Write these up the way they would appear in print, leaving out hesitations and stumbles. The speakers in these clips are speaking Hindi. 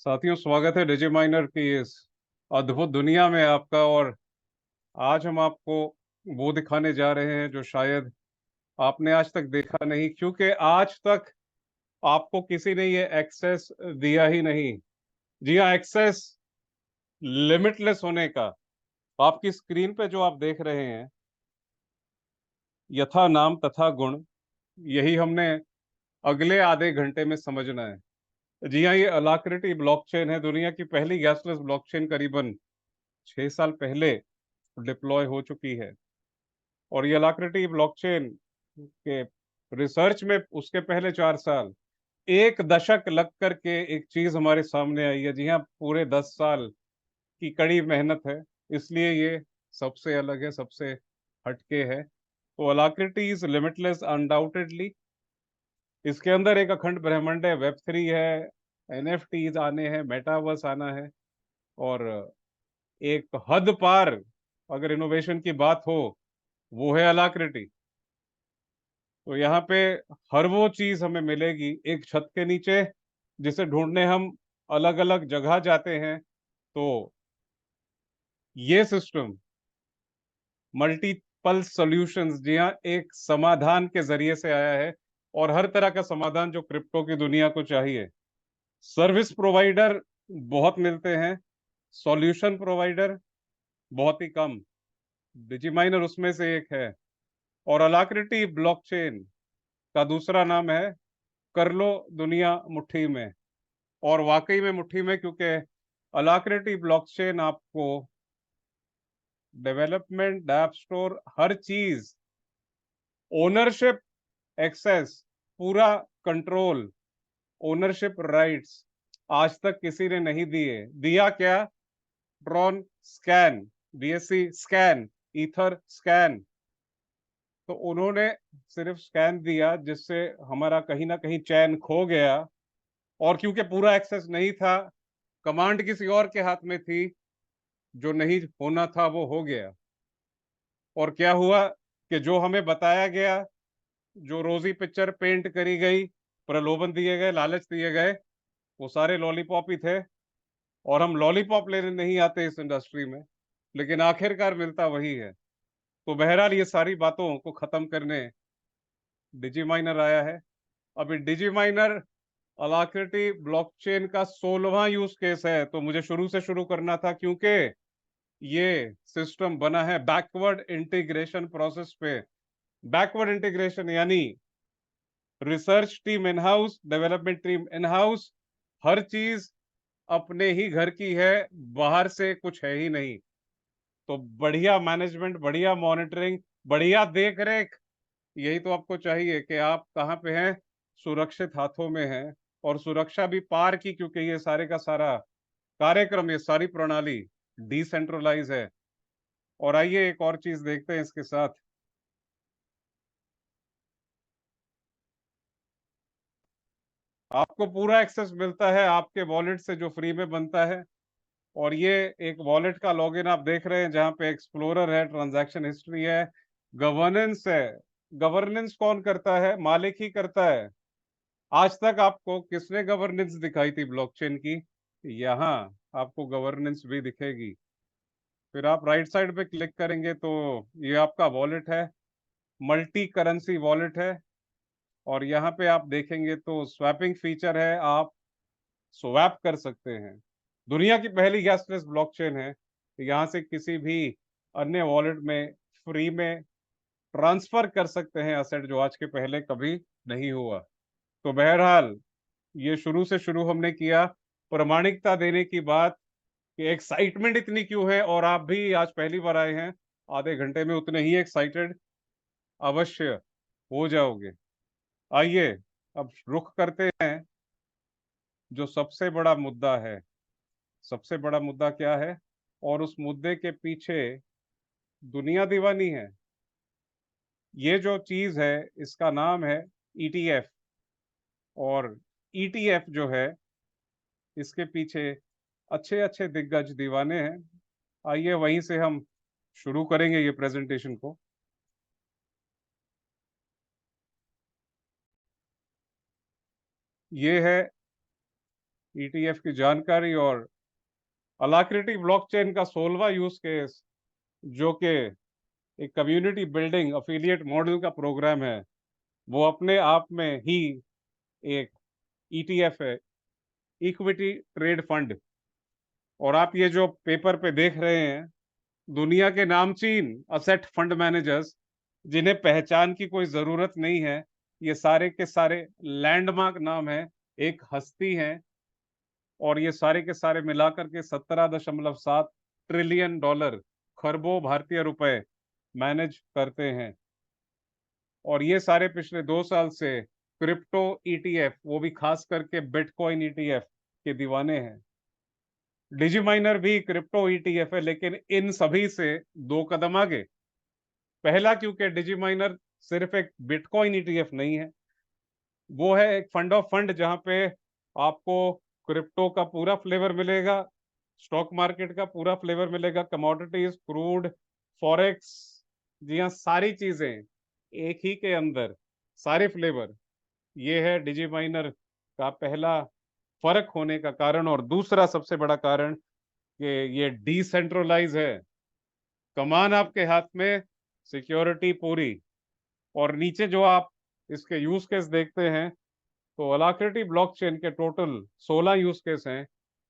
साथियों, स्वागत है डिजिमाइनर की इस अद्भुत दुनिया में आपका। और आज हम आपको वो दिखाने जा रहे हैं जो शायद आपने आज तक देखा नहीं, क्योंकि आज तक आपको किसी ने ये एक्सेस दिया ही नहीं। जी हाँ, एक्सेस लिमिटलेस होने का। आपकी स्क्रीन पे जो आप देख रहे हैं, यथा नाम तथा गुण, यही हमने अगले आधे घंटे में समझना है। जी हाँ, ये अलाक्रिटी ब्लॉकचेन है, दुनिया की पहली गैसलेस ब्लॉकचेन। करीबन 6 साल पहले डिप्लॉय हो चुकी है। और ये अलाक्रिटी ब्लॉकचेन के रिसर्च में उसके पहले 4 साल, एक दशक लग करके एक चीज हमारे सामने आई है। जी हाँ, पूरे 10 साल की कड़ी मेहनत है, इसलिए ये सबसे अलग है, सबसे हटके है। तो अलाक्रिटी इज लिमिटलेस अनडाउटेडली। इसके अंदर एक अखंड ब्रह्मांड है, वेब 3 है, एनएफटीज आने हैं, मेटावर्स आना है। और एक हद पार अगर इनोवेशन की बात हो, वो है अलाक्रिटी। तो यहाँ पे हर वो चीज हमें मिलेगी एक छत के नीचे, जिसे ढूंढने हम अलग अलग जगह जाते हैं। तो ये सिस्टम मल्टीपल सॉल्यूशंस, जी हाँ, एक समाधान के जरिए से आया है। और हर तरह का समाधान जो क्रिप्टो की दुनिया को चाहिए। सर्विस प्रोवाइडर बहुत मिलते हैं, सॉल्यूशन प्रोवाइडर बहुत ही कम। डिजिमाइनर उसमें से एक है। और अलाक्रिटी ब्लॉकचेन का दूसरा नाम है कर लो दुनिया मुट्ठी में। और वाकई में मुट्ठी में, क्योंकि अलाक्रिटी ब्लॉकचेन आपको डेवलपमेंट, ऐप स्टोर, हर चीज, ओनरशिप, एक्सेस, पूरा कंट्रोल, ओनरशिप राइट्स आज तक किसी ने नहीं दिए। दिया क्या? Tron scan, BSc scan, ether scan. तो उन्होंने सिर्फ स्कैन दिया, जिससे हमारा कहीं ना कहीं चैन खो गया। और क्योंकि पूरा एक्सेस नहीं था, कमांड किसी और के हाथ में थी, जो नहीं होना था वो हो गया। और क्या हुआ कि जो हमें बताया गया, जो रोजी पिक्चर पेंट करी गई, प्रलोभन दिए गए, लालच दिए गए, वो सारे लॉलीपॉप ही थे। और हम लॉलीपॉप लेने नहीं आते इस इंडस्ट्री में, लेकिन आखिरकार मिलता वही है। तो बहरहाल ये सारी बातों को खत्म करने डिजिमाइनर आया है। अभी डिजिमाइनर अलाक्रिटी ब्लॉकचेन का 16वां यूज केस है। तो मुझे शुरू से शुरू करना था, क्योंकि ये सिस्टम बना है बैकवर्ड इंटीग्रेशन प्रोसेस पे। बैकवर्ड इंटीग्रेशन यानी research team in house, development team in house, हर चीज अपने ही घर की है, बाहर से कुछ है ही नहीं। तो बढ़िया मैनेजमेंट, बढ़िया मॉनिटरिंग, बढ़िया देख रेख, यही तो आपको चाहिए कि आप कहाँ पे हैं, सुरक्षित हाथों में हैं। और सुरक्षा भी पार की, क्योंकि ये सारे का सारा कार्यक्रम, ये सारी प्रणाली डिसेंट्रलाइज है। और आइए एक और चीज देखते हैं इसके साथ। आपको पूरा एक्सेस मिलता है आपके वॉलेट से, जो फ्री में बनता है। और ये एक वॉलेट का लॉगिन आप देख रहे हैं, जहाँ पे एक्सप्लोरर है, ट्रांजैक्शन हिस्ट्री है, गवर्नेंस है। गवर्नेंस कौन करता है? मालिक ही करता है। आज तक आपको किसने गवर्नेंस दिखाई थी ब्लॉकचेन की? यहाँ आपको गवर्नेंस भी दिखेगी। फिर आप राइट साइड पे क्लिक करेंगे तो ये आपका वॉलेट है, मल्टी करेंसी वॉलेट है। और यहाँ पे आप देखेंगे तो स्वैपिंग फीचर है, आप स्वैप कर सकते हैं। दुनिया की पहली गैसलेस ब्लॉकचेन है। यहाँ से किसी भी अन्य वॉलेट में फ्री में ट्रांसफर कर सकते हैं असेट, जो आज के पहले कभी नहीं हुआ। तो बहरहाल ये शुरू से शुरू हमने किया, प्रामाणिकता देने की बात, कि एक्साइटमेंट इतनी क्यों है। और आप भी आज पहली बार आए हैं, आधे घंटे में उतने ही एक्साइटेड अवश्य हो जाओगे। आइए अब रुख करते हैं जो सबसे बड़ा मुद्दा है। सबसे बड़ा मुद्दा क्या है? और उस मुद्दे के पीछे दुनिया दीवानी है। ये जो चीज है, इसका नाम है ईटीएफ। और ईटीएफ जो है, इसके पीछे अच्छे अच्छे दिग्गज दीवाने हैं। आइए वहीं से हम शुरू करेंगे ये प्रेजेंटेशन को। ये है ईटीएफ की जानकारी और अलाक्रिटी ब्लॉकचेन का 16वां यूज केस, जो कि एक कम्युनिटी बिल्डिंग अफिलिएट मॉडल का प्रोग्राम है, वो अपने आप में ही एक ईटीएफ है, इक्विटी ट्रेड फंड। और आप ये जो पेपर पे देख रहे हैं, दुनिया के नामचीन असेट फंड मैनेजर्स, जिन्हें पहचान की कोई जरूरत नहीं है, ये सारे के सारे लैंडमार्क नाम है, एक हस्ती है, और ये सारे के सारे मिलाकर के 17.7 ट्रिलियन डॉलर, खरबों भारतीय रुपए मैनेज करते हैं। और ये सारे पिछले 2 साल से क्रिप्टो ईटीएफ, वो भी खास करके बिटकॉइन ईटीएफ के दीवाने हैं। डिजीमाइनर भी क्रिप्टो ईटीएफ है, लेकिन इन सभी से 2 कदम आगे। पहला, क्योंकि डिजीमाइनर सिर्फ एक बिटकॉइन ईटीएफ नहीं है, वो है एक फंड ऑफ फंड, जहां पे आपको क्रिप्टो का पूरा फ्लेवर मिलेगा, स्टॉक मार्केट का पूरा फ्लेवर मिलेगा, कमोडिटीज, क्रूड, फॉरेक्स, जी हाँ, सारी चीजें एक ही के अंदर, सारे फ्लेवर। ये है डिजीमाइनर का पहला फर्क होने का कारण। और दूसरा सबसे बड़ा कारण कि ये डिसेंट्रलाइज है, कमान आपके हाथ में, सिक्योरिटी पूरी। और नीचे जो आप इसके यूज केस देखते हैं, तो अलाक्रिटी ब्लॉकचेन के टोटल 16 यूज केस हैं,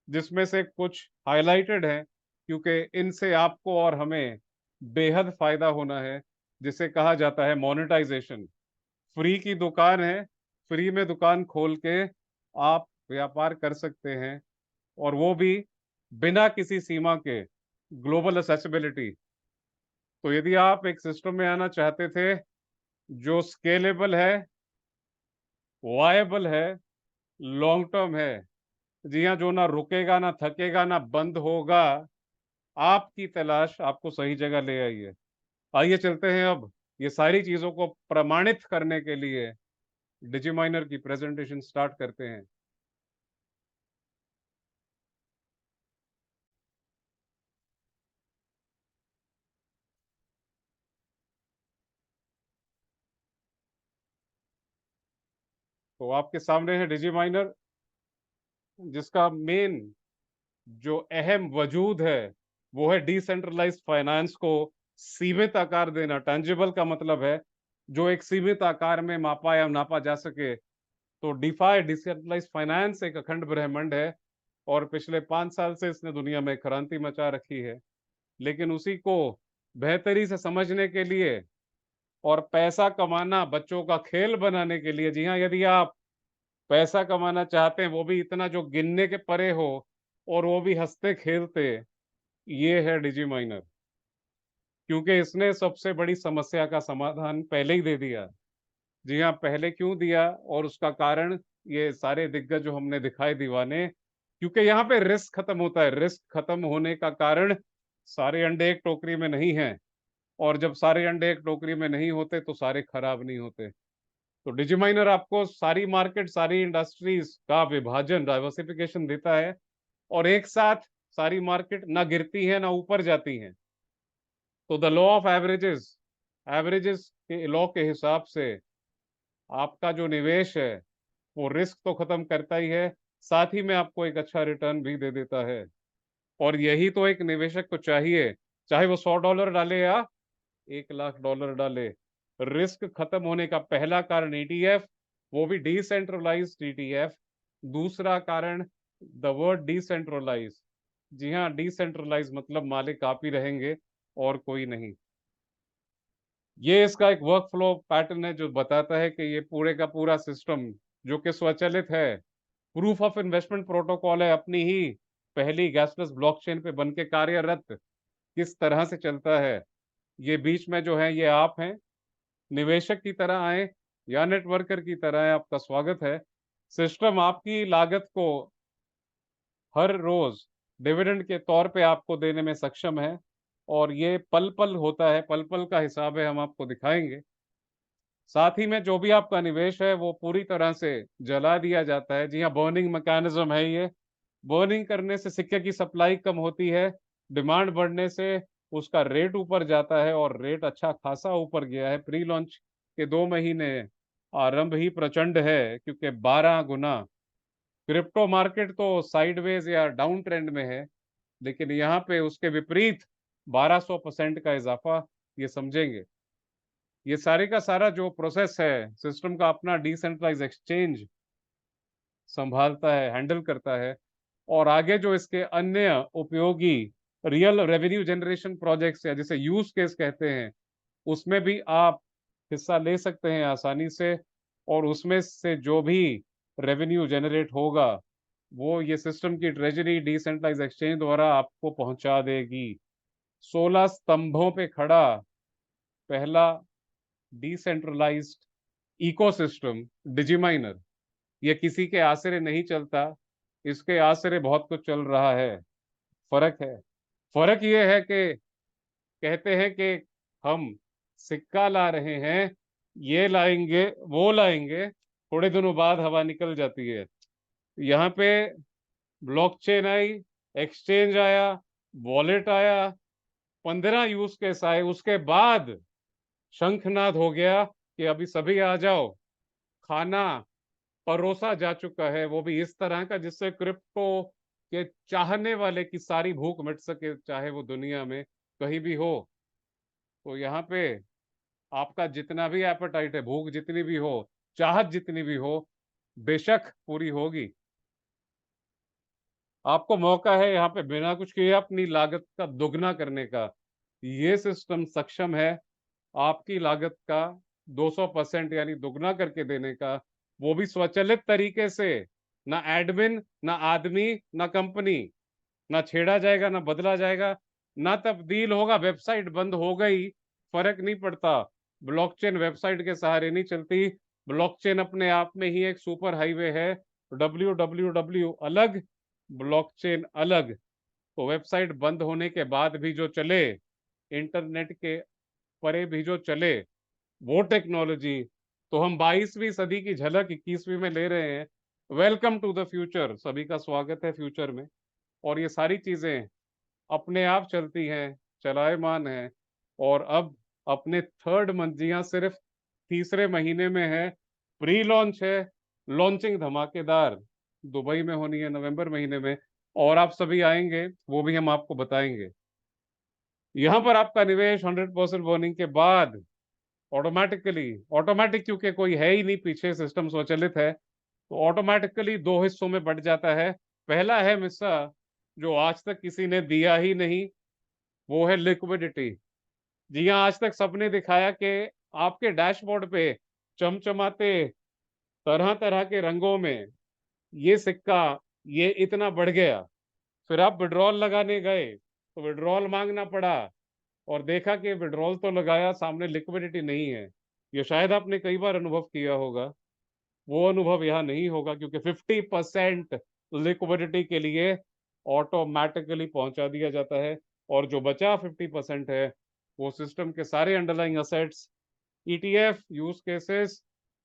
जिसमें से कुछ हाईलाइटेड हैं, क्योंकि इनसे आपको और हमें बेहद फायदा होना है, जिसे कहा जाता है मोनेटाइजेशन। फ्री की दुकान है, फ्री में दुकान खोल के आप व्यापार कर सकते हैं, और वो भी बिना किसी सीमा के, ग्लोबल असेसिबिलिटी। तो यदि आप एक सिस्टम में आना चाहते थे जो स्केलेबल है, वायबल है, लॉन्ग टर्म है, जी हाँ, जो ना रुकेगा, ना थकेगा, ना बंद होगा, आपकी तलाश आपको सही जगह ले आई है। आइए चलते हैं अब ये सारी चीजों को प्रमाणित करने के लिए डिजीमाइनर की प्रेजेंटेशन स्टार्ट करते हैं। तो आपके सामने है डिजीमाइनर, जिसका मेन जो अहम वजूद है वो है डिसेंट्रलाइज्ड फाइनेंस को सीमित आकार देना। टेंजिबल का मतलब है जो एक सीमित आकार में मापा या नापा जा सके। तो डिफाई, डिसेंट्रलाइज्ड फाइनेंस, एक अखंड ब्रह्मांड है, और पिछले 5 साल से इसने दुनिया में क्रांति मचा रखी है। लेकिन उसी को बेहतरी से समझने के लिए और पैसा कमाना बच्चों का खेल बनाने के लिए, जी हाँ, यदि आप पैसा कमाना चाहते हैं, वो भी इतना जो गिनने के परे हो, और वो भी हंसते खेलते, ये है डिजीमाइनर। क्योंकि इसने सबसे बड़ी समस्या का समाधान पहले ही दे दिया। जी हाँ, पहले क्यों दिया, और उसका कारण ये सारे दिग्गज जो हमने दिखाए दीवाने, क्योंकि यहाँ पे रिस्क खत्म होता है। रिस्क खत्म होने का कारण, सारे अंडे एक टोकरी में नहीं हैं, और जब सारे अंडे एक टोकरी में नहीं होते तो सारे खराब नहीं होते। तो डिजीमाइनर आपको सारी मार्केट, सारी इंडस्ट्रीज का विभाजन, डाइवर्सिफिकेशन देता है, और एक साथ सारी मार्केट ना गिरती है ना ऊपर जाती है। तो the law of averages, averages के लॉ के हिसाब से आपका जो निवेश है वो रिस्क तो खत्म करता ही है, साथ ही में आपको एक अच्छा रिटर्न भी दे देता है। और यही तो एक निवेशक को चाहिए, चाहे वो $100 डाले या $1,00,000 डाले। रिस्क खत्म होने का पहला कारण ईटीएफ, वो भी डिसेंट्रलाइज्ड ईटीएफ। दूसरा कारण द वर्ड डिसेंट्रलाइज, जी हाँ, डिसेंट्रलाइज मतलब मालिक आप ही रहेंगे और कोई नहीं। ये इसका एक वर्क फ्लो पैटर्न है जो बताता है कि ये पूरे का पूरा सिस्टम, जो कि स्वचालित है, प्रूफ ऑफ इन्वेस्टमेंट प्रोटोकॉल है, अपनी ही पहली गैसलेस ब्लॉकचेन पे बन के कार्यरत, किस तरह से चलता है। ये बीच में जो है ये आप हैं, निवेशक की तरह आए या नेटवर्कर की तरह आए, आपका स्वागत है। सिस्टम आपकी लागत को हर रोज डिविडेंड के तौर पे आपको देने में सक्षम है, और ये पल पल होता है, पल पल का हिसाब है, हम आपको दिखाएंगे। साथ ही में जो भी आपका निवेश है वो पूरी तरह से जला दिया जाता है। जी हाँ, बर्निंग मैकेनिज्म है ये। बर्निंग करने से सिक्के की सप्लाई कम होती है, डिमांड बढ़ने से उसका रेट ऊपर जाता है, और रेट अच्छा खासा ऊपर गया है। प्री लॉन्च के 2 महीने आरंभ ही प्रचंड है, क्योंकि 12 गुना क्रिप्टो मार्केट तो साइडवेज या डाउन ट्रेंड में है, लेकिन यहाँ पे उसके विपरीत 1200% का इजाफा, ये समझेंगे। ये सारे का सारा जो प्रोसेस है, सिस्टम का अपना डिसेंट्रलाइज एक्सचेंज संभालता है, हैंडल करता है। और आगे जो इसके अन्य उपयोगी रियल रेवेन्यू जनरेशन प्रोजेक्ट्स या जिसे यूज केस कहते हैं, उसमें भी आप हिस्सा ले सकते हैं आसानी से। और उसमें से जो भी रेवेन्यू जनरेट होगा, वो ये सिस्टम की ट्रेजरी डिसेंट्रलाइज एक्सचेंज द्वारा आपको पहुंचा देगी। 16 स्तंभों पे खड़ा पहला डिसेंट्रलाइज्ड इकोसिस्टम डिजिमाइनर, ये किसी के आसरे नहीं चलता, इसके आसरे बहुत कुछ चल रहा है। फर्क है, फर्क ये है कि कहते हैं कि हम सिक्का ला रहे हैं, ये लाएंगे वो लाएंगे, थोड़े दिनों बाद हवा निकल जाती है। यहाँ पे ब्लॉकचेन आई, एक्सचेंज आया, वॉलेट आया, 15 यूज केस आए, उसके बाद शंखनाद हो गया कि अभी सभी आ जाओ, खाना परोसा जा चुका है, वो भी इस तरह का जिससे क्रिप्टो के चाहने वाले की सारी भूख मिट सके, चाहे वो दुनिया में कहीं भी हो। तो यहाँ पे आपका जितना भी एपेटाइट है, भूख जितनी भी हो, चाहत जितनी भी हो, बेशक पूरी होगी। आपको मौका है यहाँ पे बिना कुछ किए अपनी लागत का दुगना करने का। ये सिस्टम सक्षम है आपकी लागत का 200% यानी दुगना करके देने का, वो भी स्वचालित तरीके से। ना एडमिन, ना आदमी, ना कंपनी, ना छेड़ा जाएगा, ना बदला जाएगा, ना तब्दील होगा। वेबसाइट बंद हो गई, फर्क नहीं पड़ता। ब्लॉकचेन वेबसाइट के सहारे नहीं चलती। ब्लॉकचेन अपने आप में ही एक सुपर हाईवे है। www अलग, ब्लॉकचेन अलग। तो वेबसाइट बंद होने के बाद भी जो चले, इंटरनेट के परे भी जो चले, वो टेक्नोलॉजी, तो हम 22वीं सदी की झलक 21वीं में ले रहे हैं। वेलकम टू द फ्यूचर, सभी का स्वागत है फ्यूचर में। और ये सारी चीजें अपने आप चलती हैं, चलायमान हैं। और अब अपने थर्ड मंजिया सिर्फ तीसरे महीने में है। प्री लॉन्च है, लॉन्चिंग धमाकेदार दुबई में होनी है नवंबर महीने में, और आप सभी आएंगे, वो भी हम आपको बताएंगे। यहाँ पर आपका निवेश 100% बर्निंग के बाद ऑटोमेटिकली, ऑटोमेटिक क्योंकि कोई है ही नहीं पीछे, सिस्टम स्वचालित है, तो ऑटोमेटिकली दो हिस्सों में बट जाता है। पहला है हिस्सा जो आज तक किसी ने दिया ही नहीं, वो है लिक्विडिटी। जी हाँ, आज तक सबने दिखाया कि आपके डैशबोर्ड पे चमचमाते तरह तरह के रंगों में ये सिक्का, ये इतना बढ़ गया। फिर आप विड्रॉल लगाने गए तो विड्रॉल मांगना पड़ा, और देखा कि विड्रॉल तो लगाया, सामने लिक्विडिटी नहीं है। ये शायद आपने कई बार अनुभव किया होगा, वो अनुभव यहाँ नहीं होगा, क्योंकि 50% लिक्विडिटी के लिए ऑटोमेटिकली पहुंचा दिया जाता है। और जो बचा 50% है, वो सिस्टम के सारे underlying assets, ETF, use cases,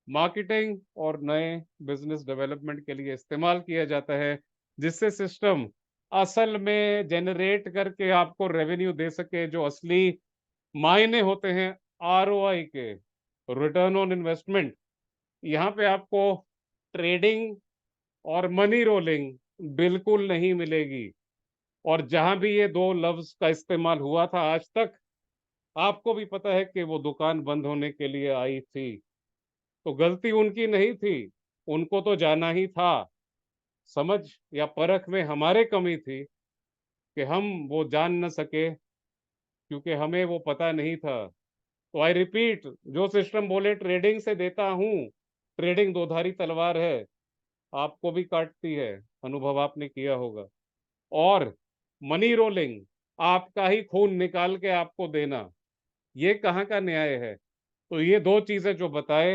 marketing और नए बिजनेस डेवलपमेंट के लिए इस्तेमाल किया जाता है, जिससे सिस्टम असल में जनरेट करके आपको रेवेन्यू दे सके, जो असली मायने होते हैं आरओआई के, रिटर्न ऑन इन्वेस्टमेंट। यहाँ पे आपको ट्रेडिंग और मनी रोलिंग बिल्कुल नहीं मिलेगी। और जहां भी ये दो लफ्ज का इस्तेमाल हुआ था आज तक, आपको भी पता है कि वो दुकान बंद होने के लिए आई थी। तो गलती उनकी नहीं थी, उनको तो जाना ही था। समझ या परख में हमारे कमी थी कि हम वो जान न सके, क्योंकि हमें वो पता नहीं था। तो आई रिपीट, जो सिस्टम बोले ट्रेडिंग से देता हूं, ट्रेडिंग दो धारी तलवार है, आपको भी काटती है, अनुभव आपने किया होगा। और मनी रोलिंग, आपका ही खून निकाल के आपको देना, ये कहाँ का न्याय है। तो ये दो चीजें जो बताए,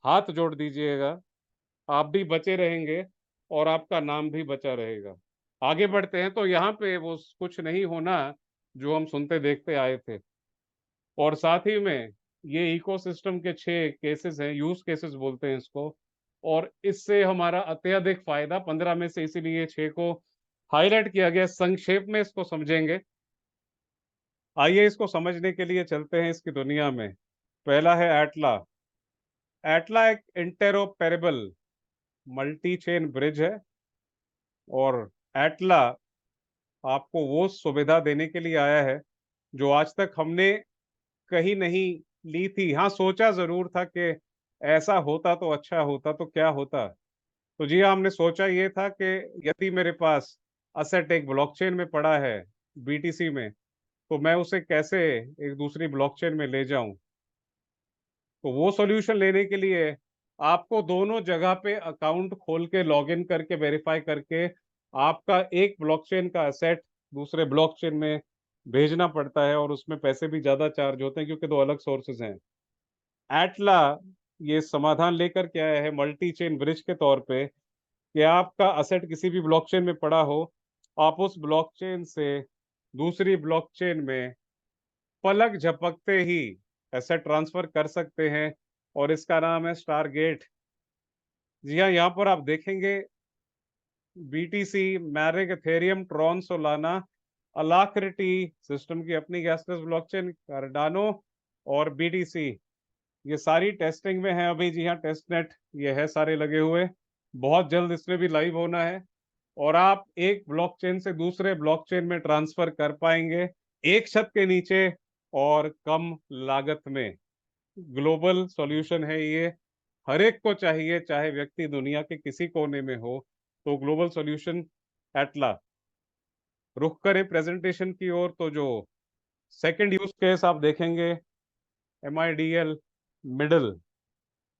हाथ जोड़ दीजिएगा, आप भी बचे रहेंगे और आपका नाम भी बचा रहेगा। आगे बढ़ते हैं। तो यहाँ पे वो कुछ नहीं होना जो हम सुनते देखते आए थे। और साथ ही में ये इकोसिस्टम के 6 केसेस हैं, यूज केसेस बोलते हैं इसको। और इससे हमारा अत्यधिक फायदा 15 में से, इसीलिए 6 को हाईलाइट किया गया। संक्षेप में इसको समझेंगे। आइए इसको समझने के लिए चलते हैं इसकी दुनिया में। पहला है एटला। एटला एक इंटेरोपेरेबल मल्टी चेन ब्रिज है। और एटला आपको वो सुविधा देने के लिए आया है जो आज तक हमने कहीं नहीं ली थी। हाँ, सोचा जरूर था कि ऐसा होता तो अच्छा होता, तो क्या होता। तो जी हाँ, हमने सोचा ये था कि यदि मेरे पास असेट एक ब्लॉकचेन में पड़ा है, बीटीसी में, तो मैं उसे कैसे एक दूसरी ब्लॉकचेन में ले जाऊं। तो वो सॉल्यूशन लेने के लिए आपको दोनों जगह पे अकाउंट खोल के लॉगिन करके वेरीफाई करके आपका एक ब्लॉकचेन का असेट दूसरे ब्लॉकचेन में भेजना पड़ता है, और उसमें पैसे भी ज्यादा चार्ज होते हैं क्योंकि दो अलग सोर्सेज हैं। एटला ये समाधान लेकर के आया है मल्टी चेन ब्रिज के तौर पे कि आपका असेट किसी भी ब्लॉकचेन में पड़ा हो, आप उस ब्लॉकचेन से दूसरी ब्लॉकचेन में पलक झपकते ही एसेट ट्रांसफर कर सकते हैं। और इसका नाम है स्टारगेट। जी हाँ, यहाँ पर आप देखेंगे बीटीसी, मैरिक, Ethereum, Tron, Solana, Alacrity, system की अपनी गैसलेस ब्लॉकचेन, कार्डानो और बीटीसी, ये सारी टेस्टिंग में है अभी। जी हाँ, टेस्ट नेट ये है सारे लगे हुए, बहुत जल्द इसमें भी लाइव होना है। और आप एक ब्लॉकचेन से दूसरे ब्लॉकचेन में ट्रांसफर कर पाएंगे एक छत के नीचे और कम लागत में। ग्लोबल सॉल्यूशन है ये, हर एक को चाहिए, चाहे व्यक्ति दुनिया के किसी कोने में हो। तो ग्लोबल सॉल्यूशन एटला। रुख करें प्रेजेंटेशन की ओर, तो जो सेकंड यूज केस आप देखेंगे, MIDL, मिडल।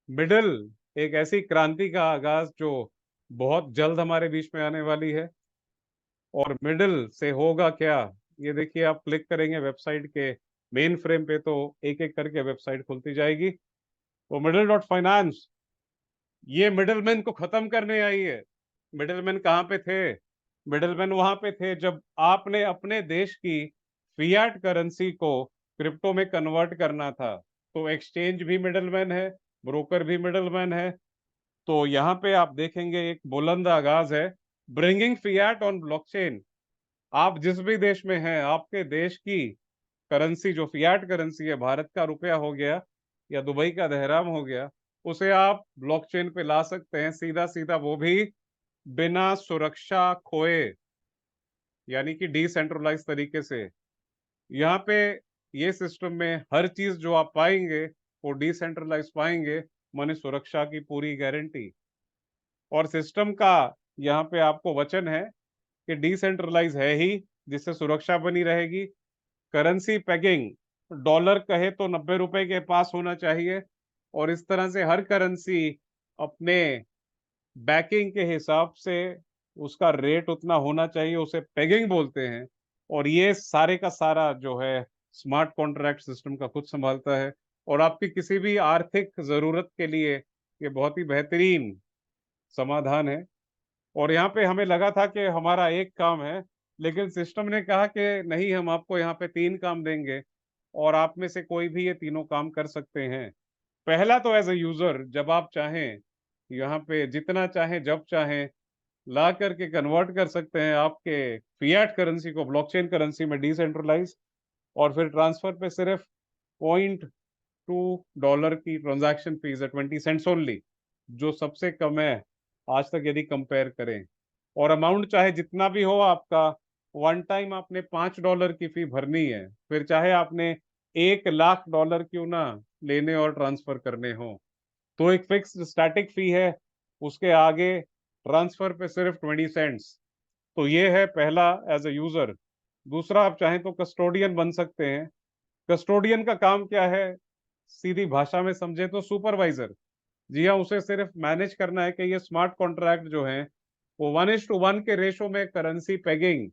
मिडल एक ऐसी क्रांति का आगाज जो बहुत जल्द हमारे बीच में आने वाली है। और मिडल से होगा क्या, ये देखिए, आप क्लिक करेंगे वेबसाइट के मेन फ्रेम पे तो एक एक करके वेबसाइट खुलती जाएगी। तो middle.finance ये मिडलमैन को खत्म करने आई है। मिडलमैन कहाँ पे थे? मिडलमैन वहां पे थे जब आपने अपने देश की फियाट करेंसी को क्रिप्टो में कन्वर्ट करना था। तो एक्सचेंज भी मिडलमैन है, ब्रोकर भी मिडलमैन है। तो यहाँ पे आप देखेंगे एक बुलंद आगाज है, ब्रिंगिंग फियाट ऑन ब्लॉकचेन। आप जिस भी देश में हैं, आपके देश की करेंसी जो फियाट करेंसी है, भारत का रुपया हो गया या दुबई का दहराम हो गया, उसे आप ब्लॉकचेन पे ला सकते हैं सीधा सीधा, वो भी बिना सुरक्षा खोए, यानी कि डिसेंट्रलाइज तरीके से। यहाँ पे ये सिस्टम में हर चीज जो आप पाएंगे वो डिसेंट्रलाइज पाएंगे, माने सुरक्षा की पूरी गारंटी। और सिस्टम का यहाँ पे आपको वचन है कि डिसेंट्रलाइज है ही, जिससे सुरक्षा बनी रहेगी। करेंसी पेगिंग, डॉलर कहे तो 90 रुपए के पास होना चाहिए, और इस तरह से हर करेंसी अपने बैकिंग के हिसाब से उसका रेट उतना होना चाहिए, उसे पेगिंग बोलते हैं। और ये सारे का सारा जो है स्मार्ट कॉन्ट्रैक्ट सिस्टम का खुद संभालता है। और आपकी किसी भी आर्थिक जरूरत के लिए ये बहुत ही बेहतरीन समाधान है। और यहाँ पे हमें लगा था कि हमारा एक काम है, लेकिन सिस्टम ने कहा कि नहीं, हम आपको यहाँ पे 3 काम देंगे और आप में से कोई भी ये तीनों काम कर सकते हैं। पहला तो एज ए यूजर, जब आप चाहें यहाँ पे जितना चाहें जब चाहें ला करके कन्वर्ट कर सकते हैं आपके फियाट करेंसी को ब्लॉकचेन करेंसी में डिसेंट्रलाइज। और फिर ट्रांसफर पे सिर्फ $0.2 की ट्रांजैक्शन फीस है, 20 सेंट्स ओनली, जो सबसे कम है आज तक यदि कंपेयर करें। और अमाउंट चाहे जितना भी हो आपका, वन टाइम आपने $5 की फी भरनी है, फिर चाहे आपने $1 लाख क्यों ना लेने और ट्रांसफर करने हो। तो एक फिक्स्ड स्टैटिक फी है, उसके आगे ट्रांसफर पे सिर्फ 20 सेंट्स। तो ये है पहला, एज ए यूजर। दूसरा, आप चाहें तो कस्टोडियन बन सकते हैं। कस्टोडियन का काम क्या है, सीधी भाषा में समझे तो सुपरवाइजर। जी हाँ, उसे सिर्फ मैनेज करना है कि ये स्मार्ट कॉन्ट्रैक्ट जो है वो 1:1 के रेशो में करेंसी पेगिंग,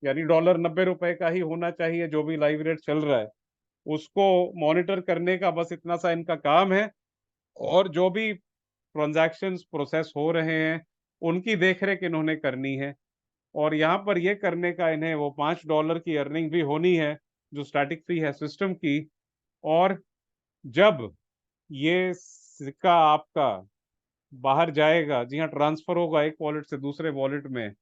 यानी डॉलर 90 रुपए का ही होना चाहिए जो भी लाइव रेट चल रहा है, उसको मॉनिटर करने का बस इतना सा इनका काम है। और जो भी ट्रांजैक्शंस प्रोसेस हो रहे हैं उनकी देखरेख इन्होंने करनी है। और यहाँ पर ये करने का इन्हें वो $5 की अर्निंग भी होनी है, जो स्टैटिक फी है सिस्टम की। और जब ये सिक्का आपका बाहर जाएगा, जी हाँ, ट्रांसफर होगा एक वॉलेट से दूसरे वॉलेट में,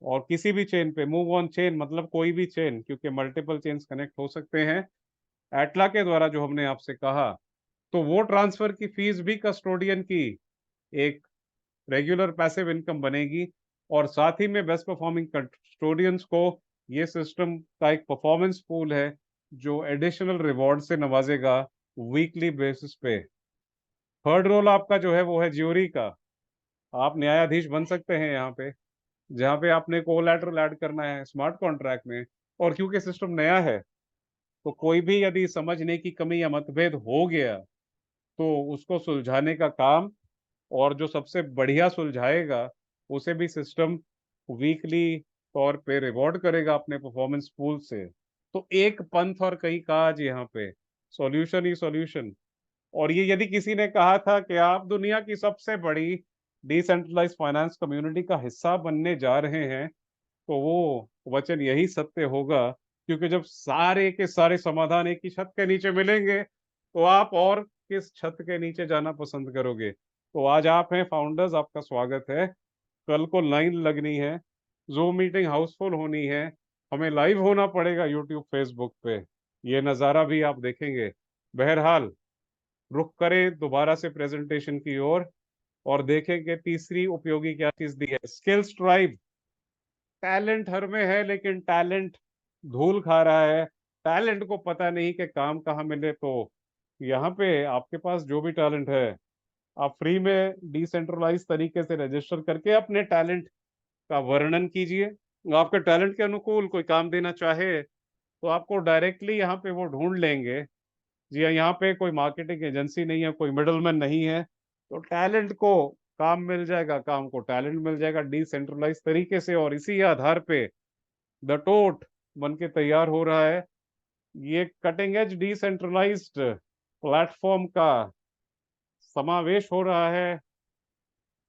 और किसी भी चेन पे, मूव ऑन चेन मतलब कोई भी चेन, क्योंकि मल्टीपल चेन्स कनेक्ट हो सकते हैं एटला के द्वारा जो हमने आपसे कहा, तो वो ट्रांसफर की फीस भी कस्टोडियन की एक रेगुलर पैसिव इनकम बनेगी। और साथ ही में बेस्ट परफॉर्मिंग कस्टोडियंस को ये सिस्टम का एक परफॉर्मेंस पूल है जो एडिशनल रिवॉर्ड से नवाजेगा वीकली बेसिस पे। थर्ड रोल आपका जो है वो है ज्यूरी का। आप न्यायाधीश बन सकते हैं यहाँ पे, जहाँ पे आपने कोलैटरल ऐड करना है स्मार्ट कॉन्ट्रैक्ट में। और क्योंकि सिस्टम नया है, तो कोई भी यदि समझने की कमी या मतभेद हो गया तो उसको सुलझाने का काम, और जो सबसे बढ़िया सुलझाएगा उसे भी सिस्टम वीकली तौर पे रिवॉर्ड करेगा अपने परफॉर्मेंस पूल से। तो एक पंथ और कई काज यहाँ पे, सॉल्यूशन ही सॉल्यूशन। और ये यदि किसी ने कहा था कि आप दुनिया की सबसे बड़ी डिसेंट्रलाइज फाइनेंस कम्युनिटी का हिस्सा बनने जा रहे हैं, तो वो वचन यही सत्य होगा। क्योंकि जब सारे के सारे समाधान एक ही छत के नीचे मिलेंगे, तो आप और किस छत के नीचे जाना पसंद करोगे। तो आज आप हैं फाउंडर्स, आपका स्वागत है। कल को लाइन लगनी है, जूम मीटिंग हाउसफुल होनी है, हमें लाइव होना पड़ेगा यूट्यूब फेसबुक पे। ये नज़ारा भी आप देखेंगे। बहरहाल, रुख करें दोबारा से प्रेजेंटेशन की ओर और देखेंगे तीसरी उपयोगी क्या चीज दी है। Skills tribe. टैलेंट हर में है, लेकिन टैलेंट धूल खा रहा है। टैलेंट को पता नहीं कि काम कहाँ मिले। तो यहाँ पे आपके पास जो भी टैलेंट है, आप फ्री में डिसेंट्रलाइज तरीके से रजिस्टर करके अपने टैलेंट का वर्णन कीजिए। आपके टैलेंट के अनुकूल कोई काम देना चाहे तो आपको डायरेक्टली यहाँ पे वो ढूंढ लेंगे। जी हाँ, यहाँ पे कोई मार्केटिंग एजेंसी नहीं है, कोई मिडलमैन नहीं है। तो टैलेंट को काम मिल जाएगा, काम को टैलेंट मिल जाएगा डिसेंट्रलाइज तरीके से। और इसी आधार पे द टोट बन के तैयार हो रहा है। ये कटिंग एज डिसेंट्रलाइज्ड प्लेटफॉर्म का समावेश हो रहा है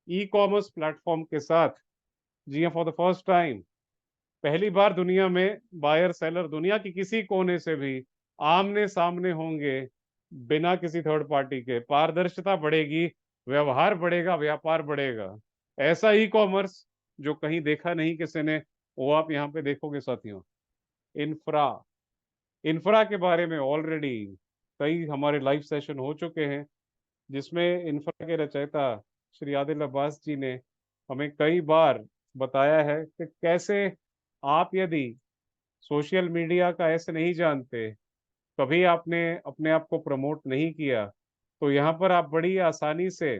ई कॉमर्स प्लेटफॉर्म के साथ। जी हाँ, फॉर द फर्स्ट टाइम, पहली बार दुनिया में बायर सेलर दुनिया की किसी कोने से भी आमने सामने होंगे, बिना किसी थर्ड पार्टी के। पारदर्शिता बढ़ेगी, व्यवहार बढ़ेगा, व्यापार बढ़ेगा। ऐसा ई कॉमर्स जो कहीं देखा नहीं किसी ने, वो आप यहाँ पे देखोगे साथियों। इंफ्रा, इंफ्रा के बारे में ऑलरेडी कई हमारे लाइव सेशन हो चुके हैं, जिसमें इंफ्रा के रचयिता श्री आदिल अब्बास जी ने हमें कई बार बताया है कि कैसे आप यदि सोशल मीडिया का ऐसे नहीं जानते, कभी आपने अपने आप को प्रमोट नहीं किया, तो यहाँ पर आप बड़ी आसानी से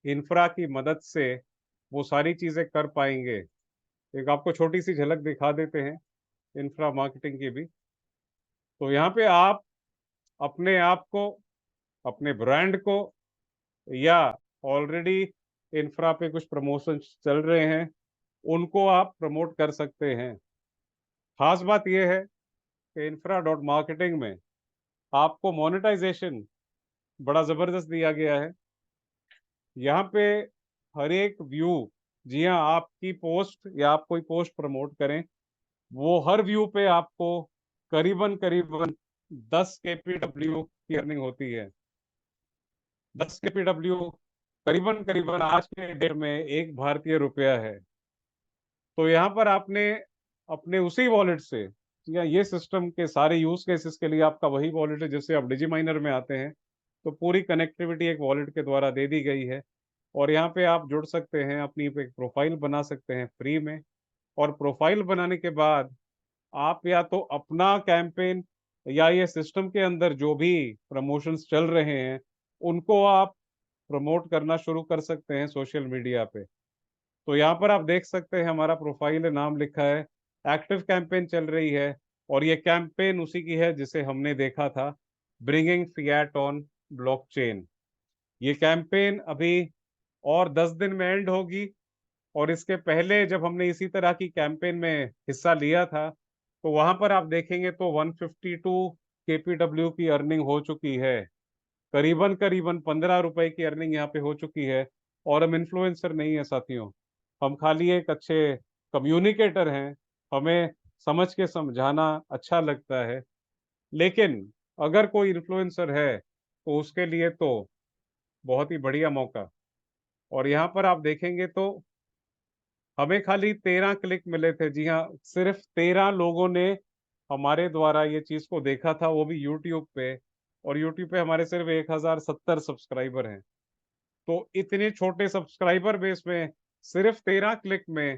इंफ्रा की मदद से वो सारी चीजें कर पाएंगे। एक आपको छोटी सी झलक दिखा देते हैं इंफ्रा मार्केटिंग की भी। तो यहाँ पे आप अपने आप को, अपने ब्रांड को, या ऑलरेडी इंफ्रा पे कुछ प्रमोशन चल रहे हैं, उनको आप प्रमोट कर सकते हैं। खास बात यह है कि इंफ्रा डॉट मार्केटिंग में आपको मोनेटाइजेशन बड़ा जबरदस्त दिया गया है। यहाँ पे हर एक व्यू, जी हाँ, आपकी पोस्ट या आप कोई पोस्ट प्रमोट करें, वो हर व्यू पे आपको करीबन करीबन 10 KPW की अर्निंग होती है। 10 KPW करीबन करीबन आज के डेट में 1 भारतीय रुपया है। तो यहाँ पर आपने अपने उसी वॉलेट से, या ये सिस्टम के सारे यूज केसेस के लिए आपका वही वॉलेट है जिससे आप डिजी माइनर में आते हैं, तो पूरी कनेक्टिविटी एक वॉलेट के द्वारा दे दी गई है। और यहाँ पे आप जुड़ सकते हैं, अपनी एक प्रोफाइल बना सकते हैं फ्री में। और प्रोफाइल बनाने के बाद आप या तो अपना कैंपेन या ये सिस्टम के अंदर जो भी प्रमोशंस चल रहे हैं उनको आप प्रमोट करना शुरू कर सकते हैं सोशल मीडिया पे। तो यहाँ पर आप देख सकते हैं हमारा प्रोफाइल नाम लिखा है, एक्टिव कैंपेन चल रही है। और ये कैंपेन उसी की है जिसे हमने देखा था, ब्रिंगिंग फिएट ऑन ब्लॉकचेन। ये कैंपेन अभी और 10 दिन में एंड होगी। और इसके पहले जब हमने इसी तरह की कैंपेन में हिस्सा लिया था, तो वहां पर आप देखेंगे तो 152 KPW की अर्निंग हो चुकी है। करीबन करीबन 15 रुपए की अर्निंग यहाँ पे हो चुकी है। और हम इन्फ्लुएंसर नहीं है साथियों, हम खाली एक अच्छे कम्युनिकेटर हैं। हमें समझ के समझाना अच्छा लगता है। लेकिन अगर कोई इन्फ्लुएंसर है तो उसके लिए तो बहुत ही बढ़िया मौका। और यहाँ पर आप देखेंगे तो हमें खाली 13 क्लिक मिले थे। जी हाँ, सिर्फ 13 लोगों ने हमारे द्वारा ये चीज को देखा था, वो भी यूट्यूब पे। और यूट्यूब पे हमारे सिर्फ 1070 सब्सक्राइबर हैं। तो इतने छोटे सब्सक्राइबर बेस में सिर्फ 13 क्लिक में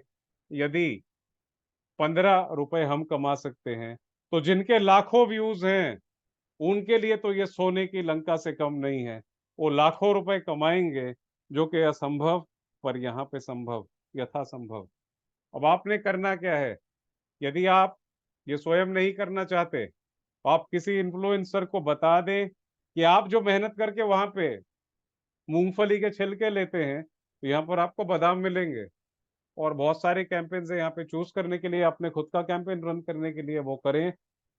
यदि 15 रुपए हम कमा सकते हैं, तो जिनके लाखों व्यूज हैं उनके लिए तो ये सोने की लंका से कम नहीं है। वो लाखों रुपए कमाएंगे, जो कि असंभव पर यहाँ पे संभव, यथासंभव। अब आपने करना क्या है? यदि आप ये स्वयं नहीं करना चाहते, तो आप किसी इन्फ्लुएंसर को बता दें कि आप जो मेहनत करके वहां पे मूंगफली के छिलके लेते हैं, तो यहाँ पर आपको बादाम मिलेंगे। और बहुत सारे कैंपेन है यहाँ पे चूज करने के लिए, अपने खुद का कैंपेन रन करने के लिए वो करें